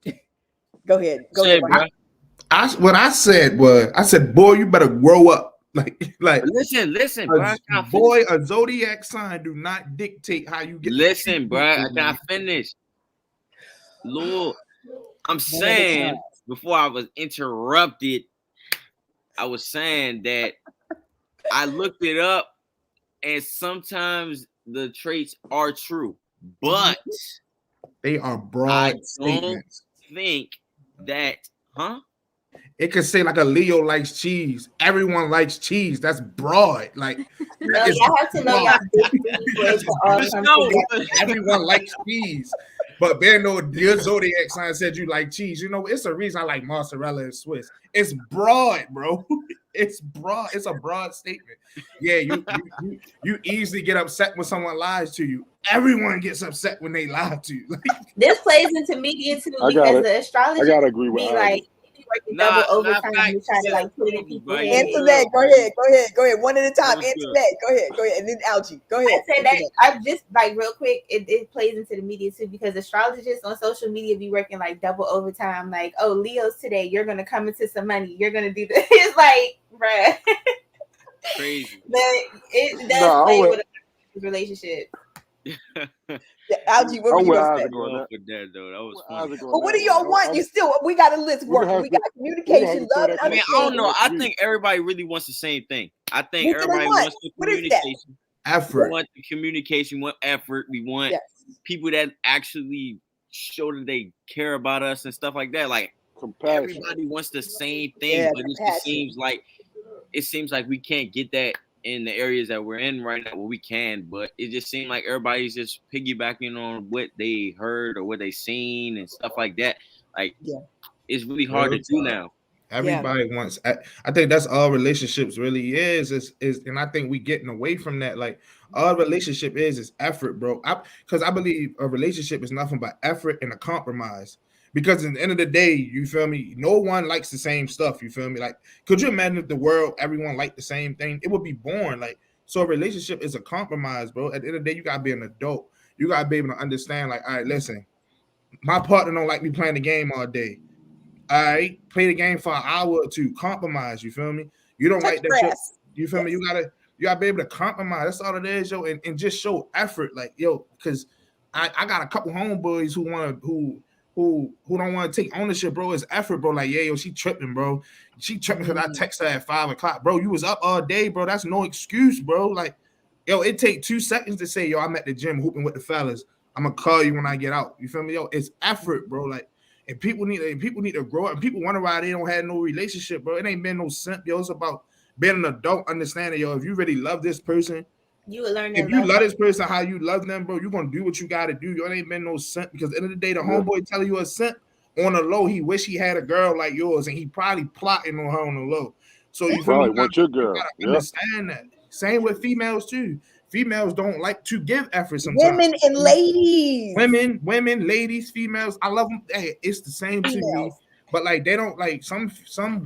Go ahead. Go ahead, Say, bro. Raheem. What I said was, I said, boy, you better grow up. Like Listen, bro. boy, a zodiac sign do not dictate how you get. Listen, bro. I can't finish. Lord, I'm saying before I was interrupted, I was saying that I looked it up, and sometimes the traits are true, but they are I broad don't statements. think that, It could say like a Leo likes cheese. Everyone likes cheese. That's broad. Like No, y'all have to know y'all big three for it to all come together. everyone likes cheese. But Ben, no, your zodiac sign said you like cheese. You know, it's a reason I like mozzarella and Swiss. It's broad, bro. It's broad. It's a broad statement. Yeah, you easily get upset when someone lies to you. Everyone gets upset when they lie to you. This plays into media too I gotta- because the astrology I gotta agree with be Isaac. like working double overtime fact, to try to like put in right? people's Right. heads. Answer that. Go ahead. One at a time. That was Answer good. that. Go ahead. And then Algie. Go ahead. I said Answer that I just like real quick, it plays into the media too because astrologists on social media be working like double overtime. Like, oh, Leo's today, you're gonna come into some money, you're gonna do this. It's like, bruh. Crazy. But it does play with a relationship. Yeah, Algie, what were I'm you with gonna say? Isaac on that. For that though, that was With funny. Isaac on But what that do y'all one. want? You still, we got a list We're gonna working. have We to- got communication, throw love, that and I mean, I don't understanding. know. I Next think everybody really wants the same thing. I think What do they everybody want? wants the What is that? communication. We Effort. want the communication, we want effort. We want Yes. people that actually show that they care about us and stuff like that. Like compassion. everybody wants the same thing, Yeah, but it compassion. seems like we can't get that in the areas that we're in right now. Well, we can, but it just seems like everybody's just piggybacking on what they heard or what they seen and stuff like that. Like, Yeah. it's really hard to do now. Everybody wants. I think that's all relationships really is, and I think we getting away from that. Like all relationship is effort, bro. Because I believe a relationship is nothing but effort and a compromise. Because at the end of the day, you feel me? No one likes the same stuff. You feel me? Like, could you imagine if the world everyone liked the same thing? It would be boring. Like, so a relationship is a compromise, bro. At the end of the day, you gotta be an adult. You gotta be able to understand. Like, all right, listen, my partner don't like me playing the game all day. All right, play the game for an hour or two. Compromise. You feel me? You don't Touch like that. grass. You feel me? You gotta be able to compromise. That's all it is, yo, and just show effort. Like, yo, because I got a couple homeboys who don't want to take ownership, bro. It's effort, bro. Like, yeah, yo, she tripping, bro. She tripping because I text her at 5:00, bro. You was up all day, bro. That's no excuse, bro. Like, yo, it take 2 seconds to say, yo, I'm at the gym hooping with the fellas. I'm gonna call you when I get out. You feel me, yo? It's effort, bro. Like. And people need to grow up. And people wonder why they don't have no relationship, bro. It ain't been no simp, yo. It's about being an adult, understanding, yo. If you really love this person, you would learn. If you love this person how you love them, bro, you're gonna do what you gotta do. Yo, it ain't been no simp because at the end of the day, the homeboy telling you a simp on the low. He wish he had a girl like yours, and he probably plotting on her on the low. So you probably want your girl. You understand that. Same with females too. Females don't like to give effort sometimes. Women and ladies. Women, ladies, females. I love them. Hey, it's the same to me. But like they don't like some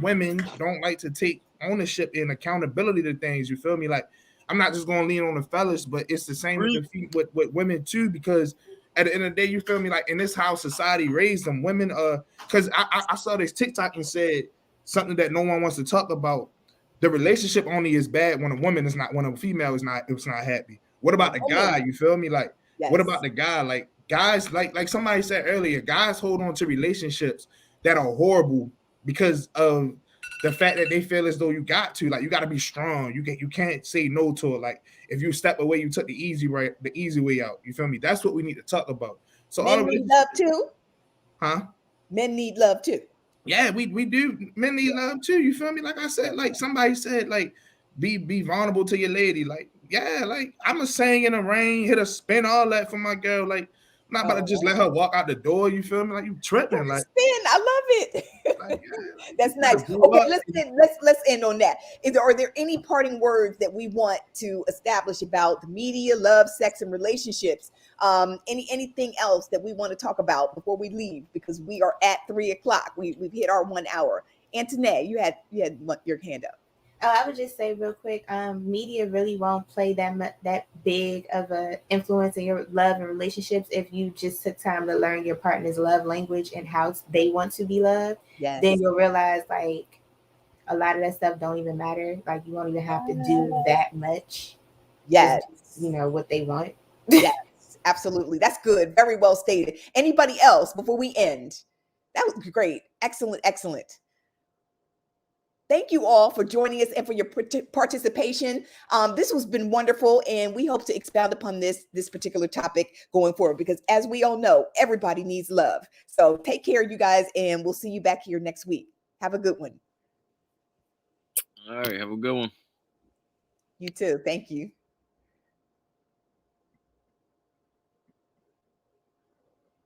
women don't like to take ownership and accountability to things. You feel me? Like I'm not just gonna lean on the fellas, but it's the same with women too, because at the end of the day, you feel me? Like, and this how society raised them. Women, because I saw this TikTok and said something that no one wants to talk about. The relationship only is bad when a female is not, it's not happy. What about the guy? You feel me? Like, what about the guy? Like, guys, like somebody said earlier, guys hold on to relationships that are horrible because of the fact that they feel as though you got to be strong. You can't say no to it. Like, if you step away, you took the easy way out. You feel me? That's what we need to talk about. So men need love too. Huh? Men need love too. Yeah, we do. Men need love too. You feel me? Like I said, like somebody said, like be vulnerable to your lady. Like, yeah, like I'ma sing in the rain, hit a spin, all that for my girl. Like, I'm not about to just let her walk out the door. You feel me? Like, you tripping? Like, spin. I love it. Like, yeah, that's nice. Okay, let's end on that. Are there any parting words that we want to establish about the media, love, sex, and relationships? Anything else that we want to talk about before we leave? Because we are at 3:00. We've hit our 1 hour. Antoinette, you had your hand up. I would just say real quick, media really won't play that big of a influence in your love and relationships if you just took time to learn your partner's love language and how they want to be loved. Yes. Then you'll realize like a lot of that stuff don't even matter. Like, you won't even have to do that much. Yes. Just, what they want. Yes, absolutely. That's good. Very well stated. Anybody else before we end? That was great. Excellent. Thank you all for joining us and for your participation. This has been wonderful, and we hope to expound upon this particular topic going forward, because as we all know, everybody needs love. So take care, you guys, and we'll see you back here next week. Have a good one. All right, have a good one. You too. Thank you.